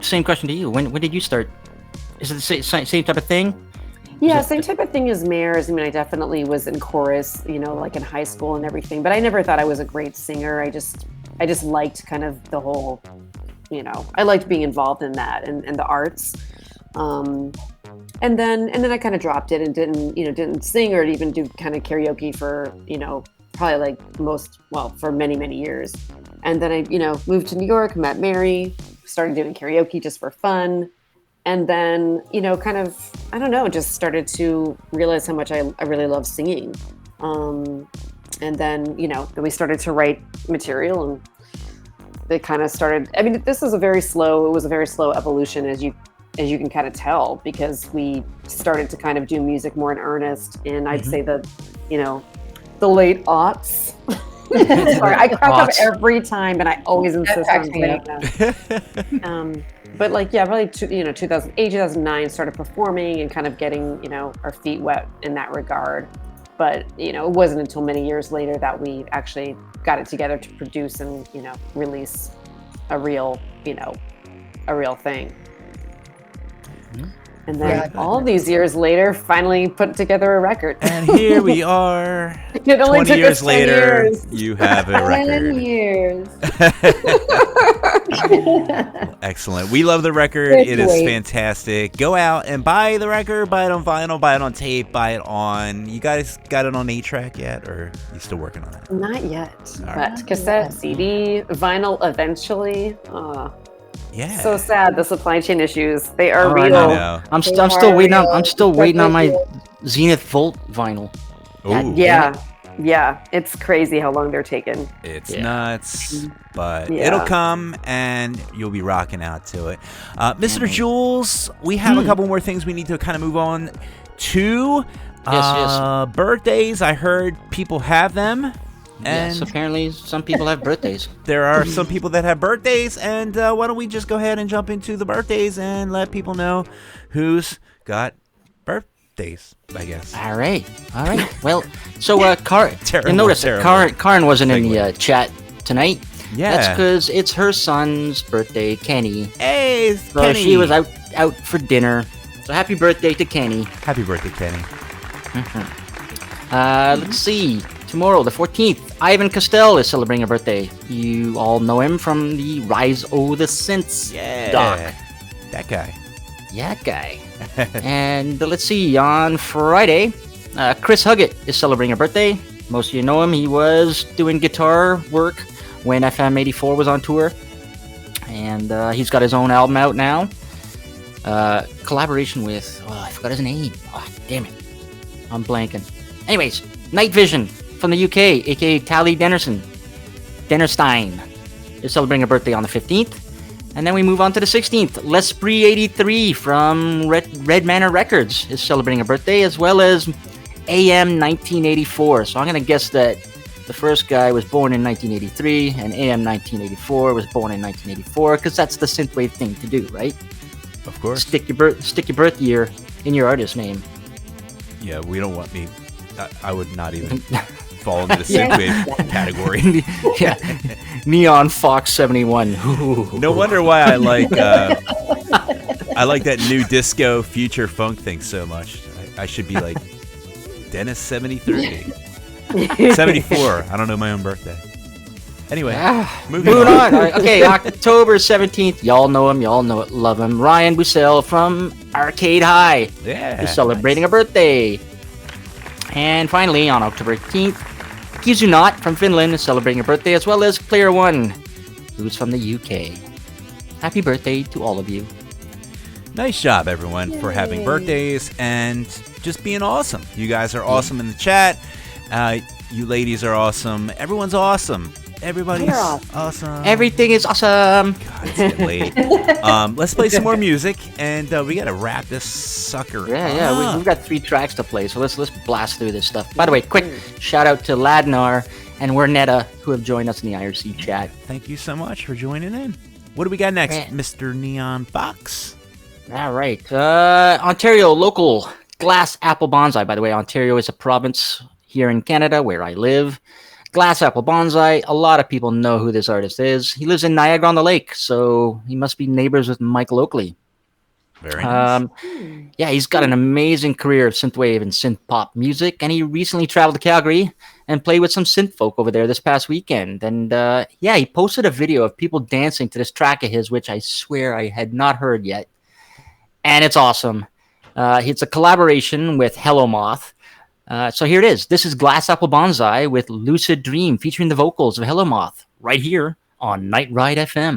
same question to you. When did you start? Is it the same type of thing? Yeah, same type of thing as Mares. I mean, I definitely was in chorus, like in high school and everything, but I never thought I was a great singer. I just liked kind of the whole, I liked being involved in that and the arts. And then I kind of dropped it and didn't sing or even do kind of karaoke for, probably like for many, many years. And then I, moved to New York, met Mary, started doing karaoke just for fun. And then, kind of, I don't know, just started to realize how much I really love singing. And then, then we started to write material, and they kind of started. I mean, this is it was a very slow evolution, as you can kind of tell, because we started to kind of do music more in earnest in, I'd say the late aughts. Sorry, I crack up every time, and I always insist on saying that. But really, 2008, 2009, started performing and kind of getting, our feet wet in that regard. But, it wasn't until many years later that we actually got it together to produce and, release a real thing. And then all these years later, finally put together a record. And here we are. It only 20 took years us 10 later, years. you have a record. 10 years. Excellent. We love the record. It is fantastic. Go out and buy the record. Buy it on vinyl. Buy it on tape. Buy it on... You guys got it on 8-track yet? Or are you still working on it? Not yet. All But cassette, CD, vinyl eventually. Yeah. So sad, the supply chain issues. They are I real. know. I'm still waiting on my Zenith Volt vinyl. Ooh. Yeah, it's crazy how long they're taking. It's nuts, but it'll come, and you'll be rocking out to it. Mr. Jules, we have a couple more things we need to kind of move on to. Yes. Birthdays, I heard people have them. And yes, apparently some people have birthdays. There are some people that have birthdays, and why don't we just go ahead and jump into the birthdays and let people know who's got birthdays, I guess. All right. Well, so Terrible, you notice terrible. Karen wasn't in the chat tonight. Yeah. That's because it's her son's birthday, Kenny. Hey, So Kenny. she was out for dinner. So happy birthday to Kenny. Happy birthday, Kenny. Let's see. Tomorrow, the 14th, Ivan Castell is celebrating a birthday. You all know him from the Rise o' the Synths doc. That guy. Yeah, guy. And let's see, on Friday, Chris Huggett is celebrating a birthday. Most of you know him. He was doing guitar work when FM84 was on tour. And he's got his own album out now. Collaboration with, I forgot his name. Oh, damn it. I'm blanking. Anyways, Night Vision from the UK, aka Tally Dennerstein, is celebrating a birthday on the 15th. And then we move on to the 16th. L'Esprit 83 from Red Manor Records is celebrating a birthday, as well as AM 1984. So I'm going to guess that the first guy was born in 1983 and AM 1984 was born in 1984, because that's the synthwave thing to do, right? Of course. Stick your birth year in your artist name. Yeah, we don't want me. I would not even fall into the synthwave category. Yeah, Neon Fawkes 71. Ooh. No wonder why I like that new disco future funk thing so much. I should be like Dennis 73, 74. I don't know my own birthday. Anyway, moving on. Okay, October 17th. Y'all know him. Y'all know it. Love him. Ryan Bussell from Arcade High. Yeah, is celebrating a birthday. And finally, on October 18th, Kizunat from Finland is celebrating a birthday, as well as Player One, who's from the UK. Happy birthday to all of you. Nice job, everyone, for having birthdays and just being awesome. You guys are awesome in the chat. You ladies are awesome. Everyone's awesome. Everybody's awesome. Everything is awesome. God, it's getting late. Let's play some more music, and we gotta wrap this sucker up. Yeah. We've got 3 tracks to play, so let's blast through this stuff. By the way, quick shout out to Ladnar and Wernetta, who have joined us in the IRC chat. Thank you so much for joining in. What do we got next, Mr. Neon Fawkes? All right. Ontario local glass apple bonsai. By the way, Ontario is a province here in Canada where I live. Glass Apple Bonsai, a lot of people know who this artist is. He lives in Niagara-on-the-Lake, so he must be neighbors with Michael Oakley. Very nice. Yeah, he's got an amazing career of synthwave and synth pop music, and he recently traveled to Calgary and played with some synth folk over there this past weekend. And he posted a video of people dancing to this track of his, which I swear I had not heard yet. And it's awesome. It's a collaboration with Hello Moth. So here it is. This is Glass Apple Bonsai with Lucid Dream, featuring the vocals of Hello Moth, right here on Night Ride FM.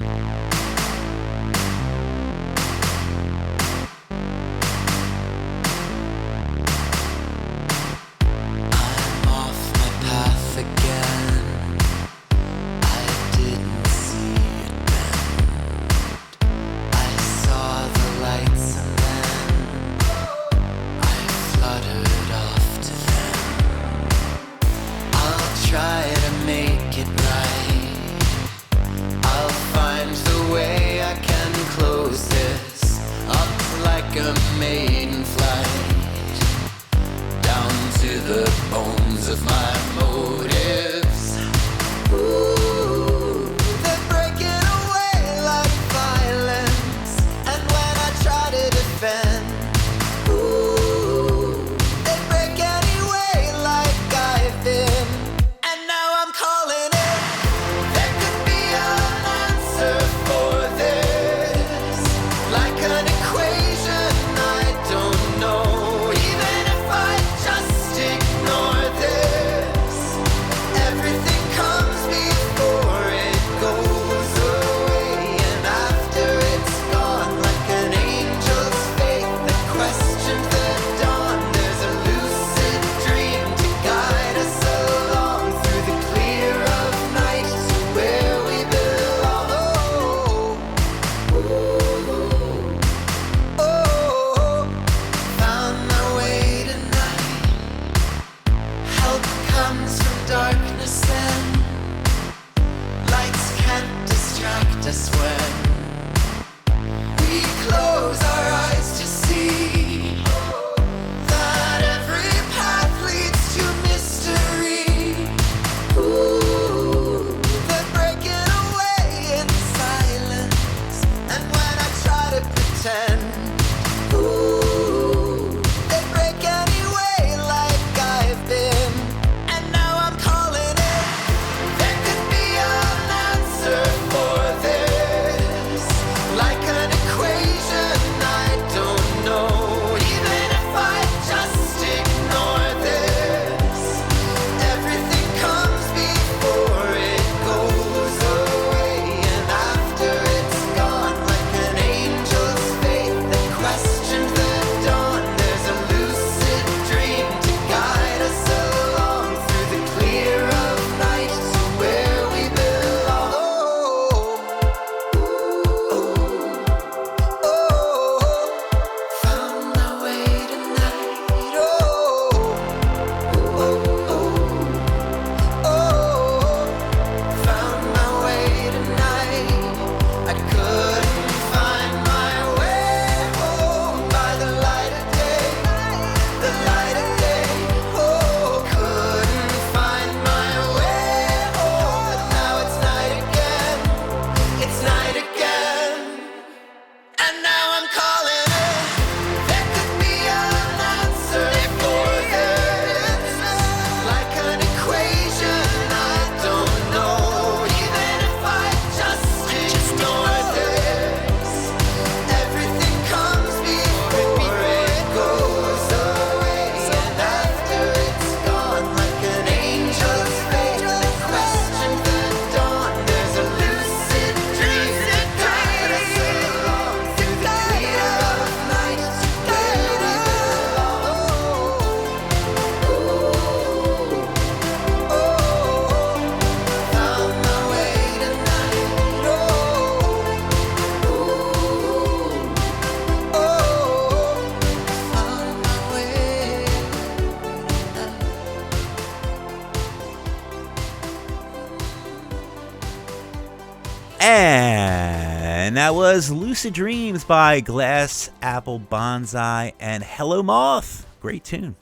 And that was Lucid Dreams by Glass Apple Bonsai and Hello Moth. Great tune.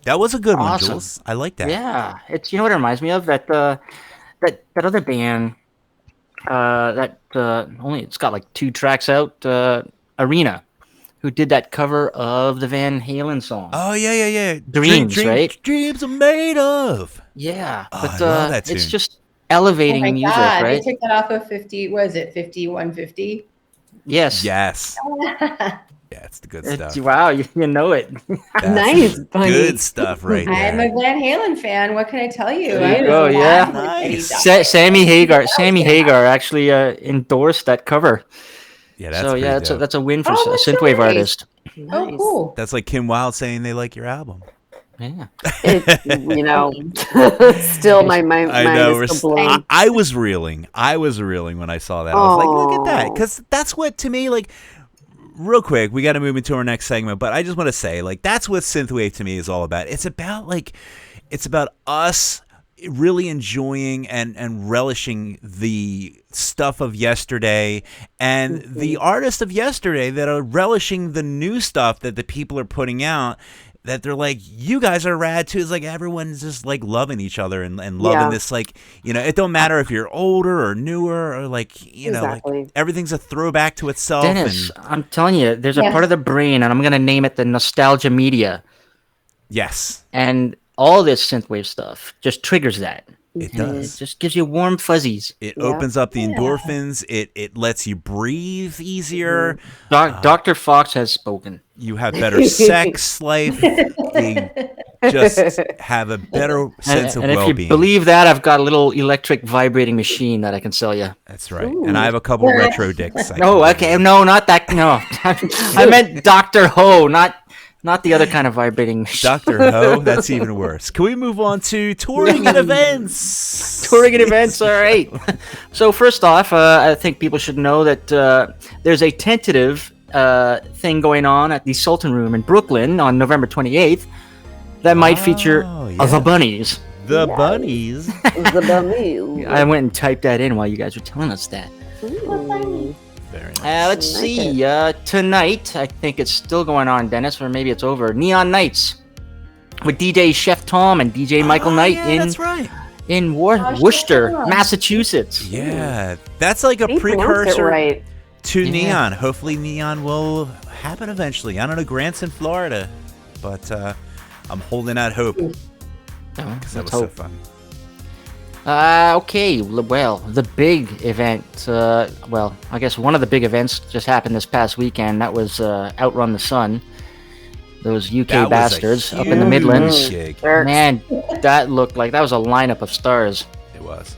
That was a good one, Awesome. Jules. I like that. Yeah, it's what it reminds me of, that that other band that only it's got like 2 tracks out, Arena, who did that cover of the Van Halen song. Oh, yeah. Dreams, right? Dreams are made of. Yeah, Oh, but I love that it's tune. just Oh elevating my music, God, right? they took that off of 50. What is it? 5150. Yes. Yes. Yeah, it's the good stuff. Wow, you know it. That's Nice, Bunny. good stuff right I'm there. a Van Halen fan. What can I tell you? There you I'm go, glad yeah. that he Nice. died. Sammy Hagar actually endorsed that cover. Yeah, that's So pretty yeah, dope. that's a win for Oh, a that's synthwave nice. artist. Oh, Nice. cool. That's like Kim Wilde saying they like your album. Yeah. Still my mind I know. is still blown. I was reeling. I was reeling when I saw that. I was like, look at that. Because that's what, to me, like, real quick, we got to move into our next segment. But I just want to say, like, that's what synthwave to me is all about. It's about us really enjoying and relishing the stuff of yesterday and the artists of yesterday that are relishing the new stuff that the people are putting out, that they're like, you guys are rad too. It's like everyone's just like loving each other and loving this, like, it don't matter if you're older or newer or like, Exactly. like everything's a throwback to itself. Dennis, And I'm telling you, there's a part of the brain, and I'm going to name it the nostalgia media. yes, And all this synthwave stuff just triggers that. it And does. It just gives you warm fuzzies. It opens up the endorphins. It lets you breathe easier. Dr. Fawkes has spoken. You have better sex life. You just have a better sense of and if well-being. you believe that, I've got a little electric vibrating machine that I can sell you. That's right. And I have a couple retro dicts. Oh, okay. No, not that. No. I meant Dr. Ho, not the other kind of vibrating machine. Dr. Ho, that's even worse. Can we move on to touring and events? Touring and events, all right. So first off, I think people should know that there's a tentative thing going on at the Sultan Room in Brooklyn on November 28th that might feature the Bunnies. The Bunnies. The bunny. I went and typed that in while you guys were telling us that. Very nice. Let's see. Tonight, I think it's still going on, Dennis, or maybe it's over. Neon Nights with DJ Chef Tom and DJ Michael Knight that's right. in Worcester, Massachusetts. Yeah, that's like a He pronounced it precursor right. to Neon. Hopefully Neon will happen eventually. I don't know, Grant's in Florida, but I'm holding out hope because that was so fun. Okay, well, the big event, I guess one of the big events just happened this past weekend. That was Outrun the Sun. Those UK That was a bastards up in the Midlands. gig. Man, that looked like that was a lineup of stars. It was.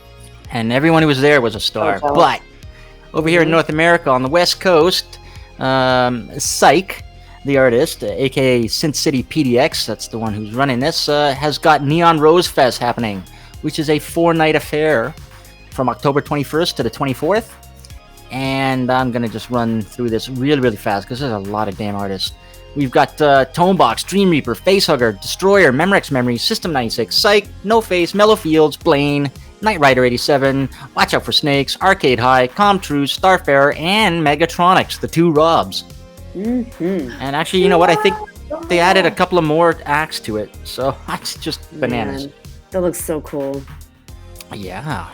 And everyone who was there was a star. jealous. But over here in North America on the West Coast, Psych, the artist, aka Synth City PDX, that's the one who's running this, has got Neon Rose Fest happening, which is a 4-night affair from October 21st to the 24th. And I'm going to just run through this really, really fast because there's a lot of damn artists. We've got Tonebox, Dream Reaper, Facehugger, Destroyer, Memorex Memory, System 96, Psych, No Face, Mellow Fields, Blaine, Knight Rider 87, Watch Out for Snakes, Arcade High, Comtrue, Starfarer, and Megatronics, the 2 Robs. And actually, you know what? I think they added a couple of more acts to it. So it's just bananas. Man, that looks so cool. Yeah.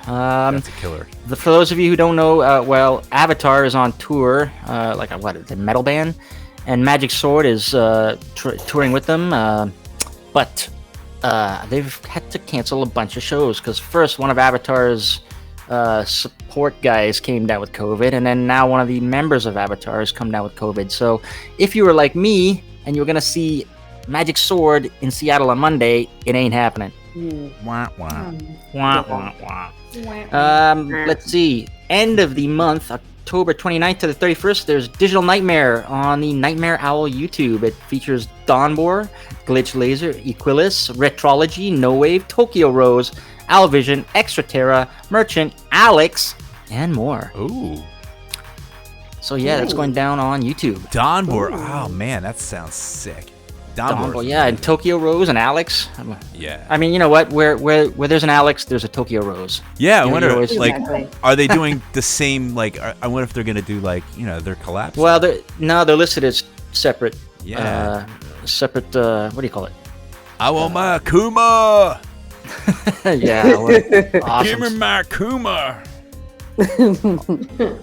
That's a killer. For those of you who don't know, Avatar is on tour, the metal band, and Magic Sword is touring with them, but they've had to cancel a bunch of shows because first one of Avatar's support guys came down with COVID, and then now one of the members of Avatar has come down with COVID. So if you were like me and you were gonna see Magic Sword in Seattle on Monday, it ain't happening. Wah, wah. Wah, wah, wah. Let's see. End of the month, October 29th to the 31st, there's Digital Nightmare on the Nightmare Owl YouTube. It features Dawnbor, Glitch Laser, Equilis, Retrology, No Wave, Tokyo Rose, Alvision, Extraterra, Merchant, Alex, and more. Ooh. So yeah, that's going down on YouTube. Dawnbor. Oh, man, that sounds sick. Dombo. Yeah, and Tokyo Rose and Alex. Yeah. I mean, you know what? Where there's an Alex, there's a Tokyo Rose. Yeah, I You know, wonder, you always- like, Exactly. are they doing the same, like, I wonder if they're going to do, like, their collapse? Well, they're listed as separate. Yeah. Separate. What do you call it? I want my Kuma! Yeah. Awesome. Give me my Kuma!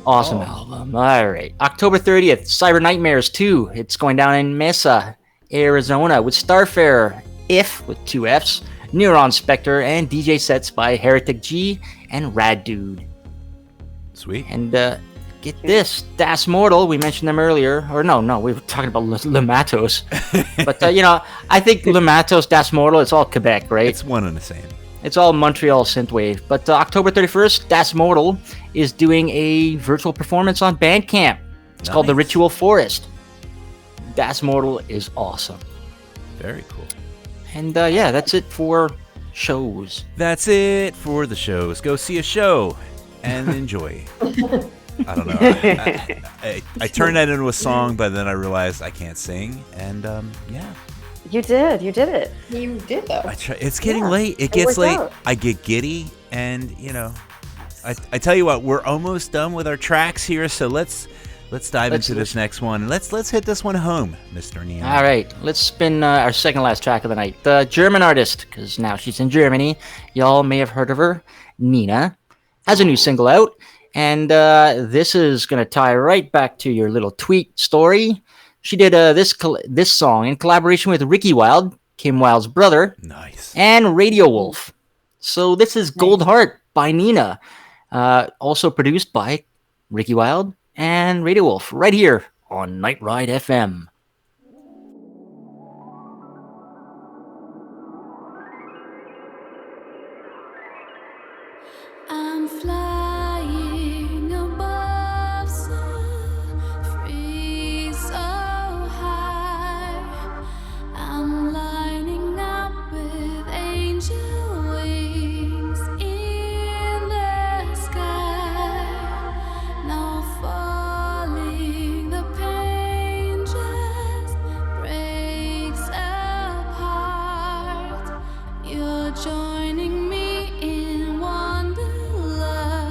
Awesome album. All right. October 30th, Cyber Nightmares 2. It's going down in Mesa, Arizona with Starfarer, If with 2 Fs, Neuron Spectre, and DJ sets by Heretic G and Rad Dude. Sweet. And get this, Das Mortal, we mentioned them earlier. Or no, we were talking about Le Matos. But, I think Le Matos, Das Mortal, it's all Quebec, right? It's one and the same. It's all Montreal synthwave. But October 31st, Das Mortal is doing a virtual performance on Bandcamp. It's called The Nice. Ritual Forest. Das Mortal is awesome. Very cool. And yeah, that's it for shows. That's it for the shows. Go see a show and enjoy. I don't know. I turned that into a song, but then I realized I can't sing. And yeah. You did it. You did though. It's getting Yeah, late. It it gets worked late. out. I get giddy, and I tell you what, we're almost done with our tracks here. So let's dive into this next one. Let's hit this one home, Mr. Neon. All right, let's spin our second last track of the night. The German artist, because now she's in Germany. Y'all may have heard of her. Nina has a new single out, and this is gonna tie right back to your little tweet story. She did this song in collaboration with Ricky Wilde, Kim Wilde's brother, Nice. and Radio Wolf. So this is Gold Heart by Nina, also produced by Ricky Wilde and Radio Wolf, right here on Night Ride FM. I'm flying above so free, so high. I'm lining up with angel wings in the sky. Now falling, the pain just breaks apart. You're joining me in wonderlust.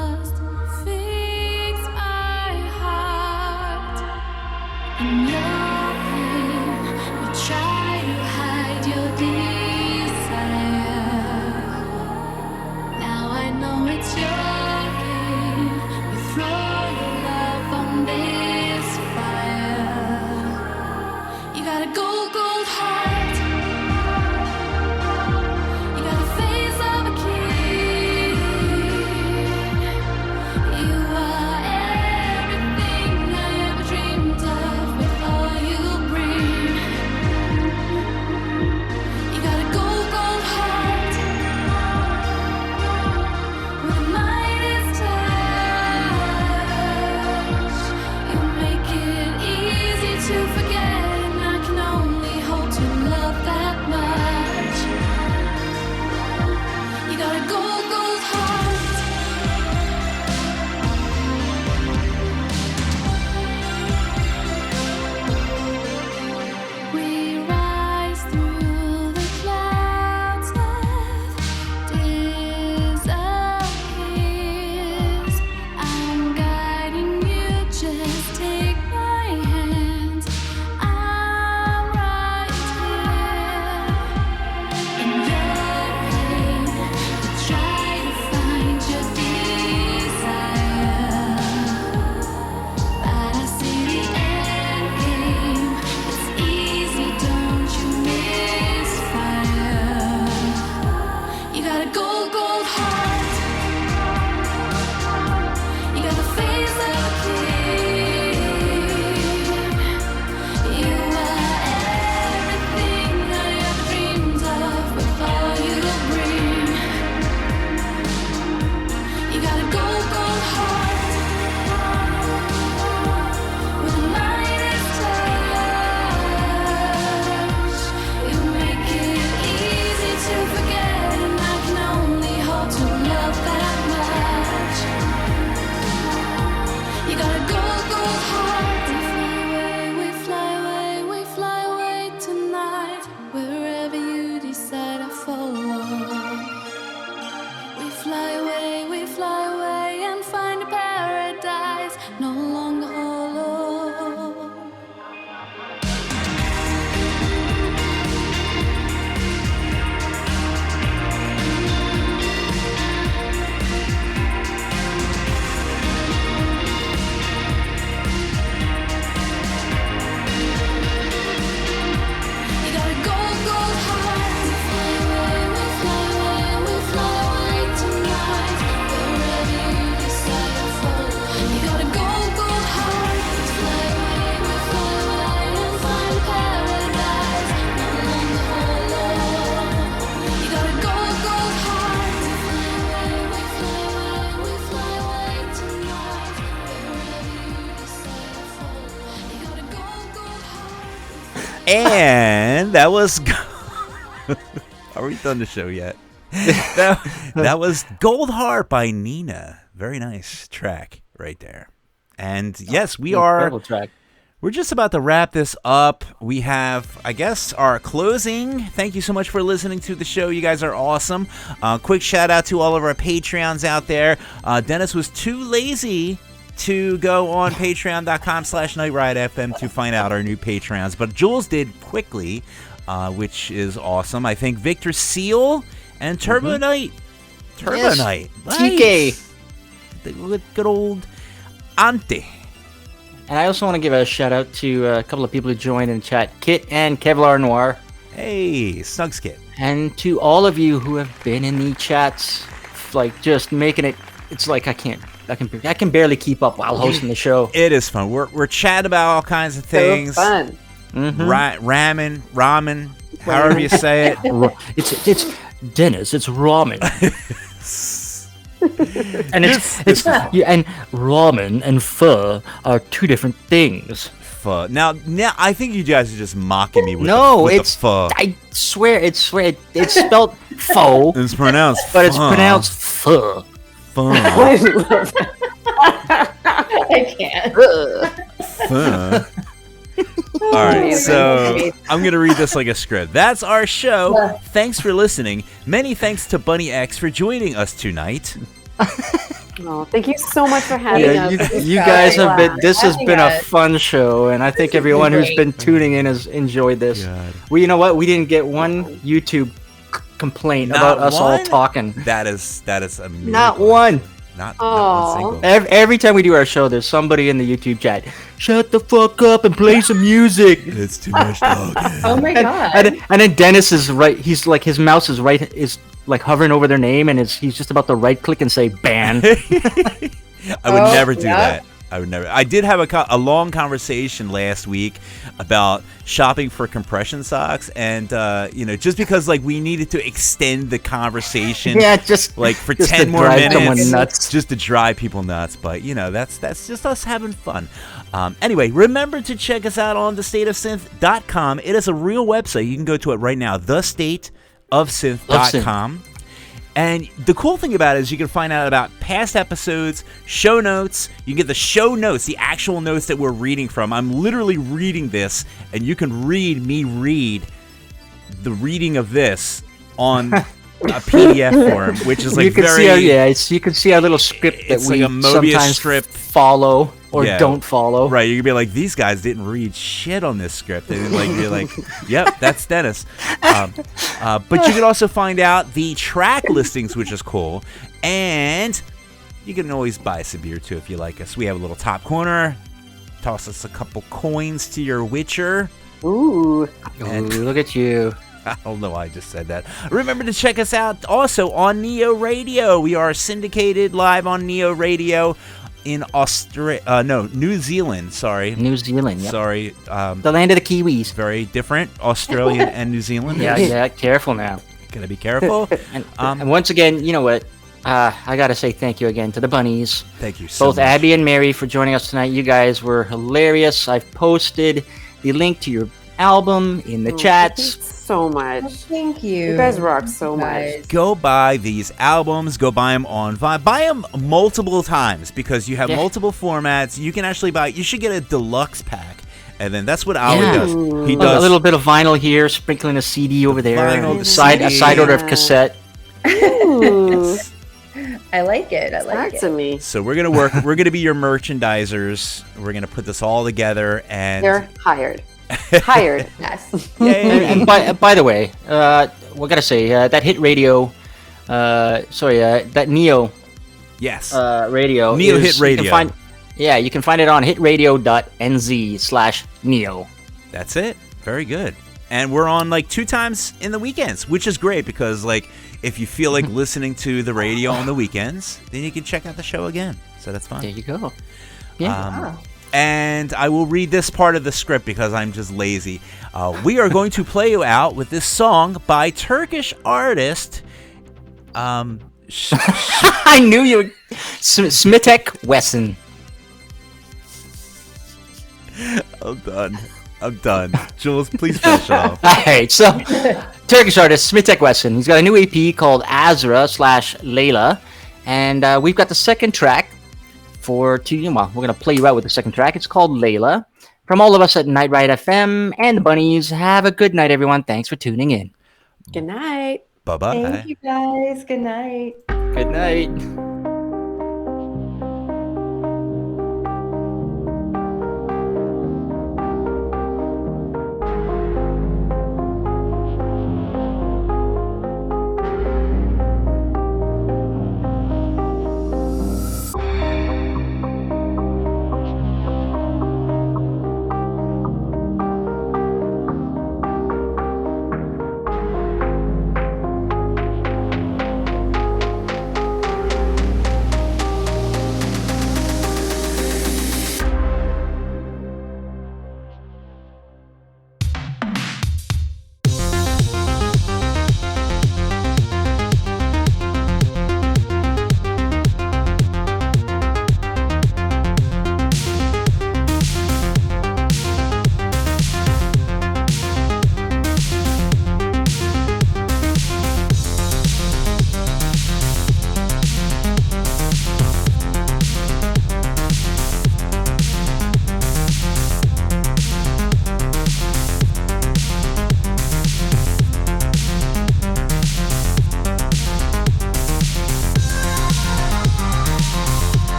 And that was. Are we done the show yet? That was Gold Heart by Nina. Very nice track right there. And yes, we are. Incredible track. We're just about to wrap this up. We have, I guess, our closing. Thank you so much for listening to the show. You guys are awesome. Quick shout out to all of our Patreons out there. Dennis was too lazy to go on patreon.com/NightRideFM to find out our new Patreons, but Jules did quickly, which is awesome. I think Victor Seal and Turbo Knight. Turbo Knight. TK. The good old Ante. And I also want to give a shout out to a couple of people who joined in chat, Kit and Kevlar Noir. Hey, Snugs Kit. And to all of you who have been in the chats, like just making it, it's like I can barely keep up while hosting the show. It is fun. We're chatting about all kinds of things. So fun. Ramen, however you say it. It's Dennis. It's ramen. And it's and ramen and pho are two different things. Pho. Now I think you guys are just mocking me with it's the pho. I swear it's spelled pho. It's pronounced but it's pronounced pho. Pho. I can't. Pho. All right, so I'm going to read this like a script. That's our show. Thanks for listening. Many thanks to Bunny X for joining us tonight. Oh, thank you so much for having us. You guys have been. This has been a fun show, and I think everyone who's been tuning in has enjoyed this. God. Well, you know what? We didn't get one YouTube complaint about us all talking. That is a miracle. Not one. Not one single. Every time we do our show, there's somebody in the YouTube chat. Shut the fuck up and play some music. It's too much talking. Oh my god. And then Dennis is right. He's like his mouse is like hovering over their name, and he's just about to right click and say ban. I would never do that. I would never. I did have a long conversation last week about shopping for compression socks, and just because like we needed to extend the conversation, just like for just 10 to more drive someone minutes, nuts. just to drive people nuts. But that's just us having fun. Anyway, remember to check us out on thestateofsynth.com. It is a real website. You can go to it right now. thestateofsynth.com. And the cool thing about it is you can find out about past episodes, show notes. You can get the show notes, the actual notes that we're reading from. I'm literally reading this, and you can read the reading of this on a PDF form, which is like you can see our little script that we like a Mobius sometimes strip. Follow or don't follow. Right, you can be like, these guys didn't read shit on this script, and like you're like, yep, that's Dennis. But you can also find out the track listings, which is cool, and you can always buy us a beer too if you like us. We have a little top corner. Toss us a couple coins to your Witcher. Ooh. And look at you. I don't know why I just said that. Remember to check us out also on Neo Radio. We are syndicated live on Neo Radio in New Zealand. Sorry. New Zealand, yep. Sorry. The land of the Kiwis. Very different. Australian and New Zealand. Yeah, careful now. Gotta be careful. And once again, you know what? I gotta say thank you again to the bunnies. Thank you so much. Both much. Abby and Mary for joining us tonight. You guys were hilarious. I've posted the link to your album in the chats. Thank you so much. Thank you. You guys rock so much. Go buy these albums. Go buy them on Vinyl. Buy them multiple times because you have multiple formats. You can actually buy. You should get a deluxe pack. And then that's what Ali does. He does a little bit of vinyl here, sprinkling a CD over there, vinyl, a side order of cassette. Ooh. I like it. I like Back it. to me. So we're gonna work. We're gonna be your merchandisers. We're gonna put this all together, and They're hired. Hired. Yes. And by the way, we gotta say that hit radio. That Neo. Yes. Radio. Neo Hit Radio. You can find it on hitradio.nz/Neo. That's it. Very good. And we're on like 2 times in the weekends, which is great because like if you feel like listening to the radio on the weekends, then you can check out the show again. So that's fun. There you go. Yeah. And I will read this part of the script because I'm just lazy. We are going to play you out with this song by Turkish artist. I knew you would. Smitek Wesson. I'm done. I'm done. Jules, please finish off. All right, so Turkish artist Smitek Wesson. He's got a new EP called Azra/Layla, and we've got the second track we're gonna play you out with the second track. It's called Layla. From all of us at Night Ride FM and the Bunnies, have a good night, everyone. Thanks for tuning in. Good night. Bye bye. Thank you guys. Good night. Good night.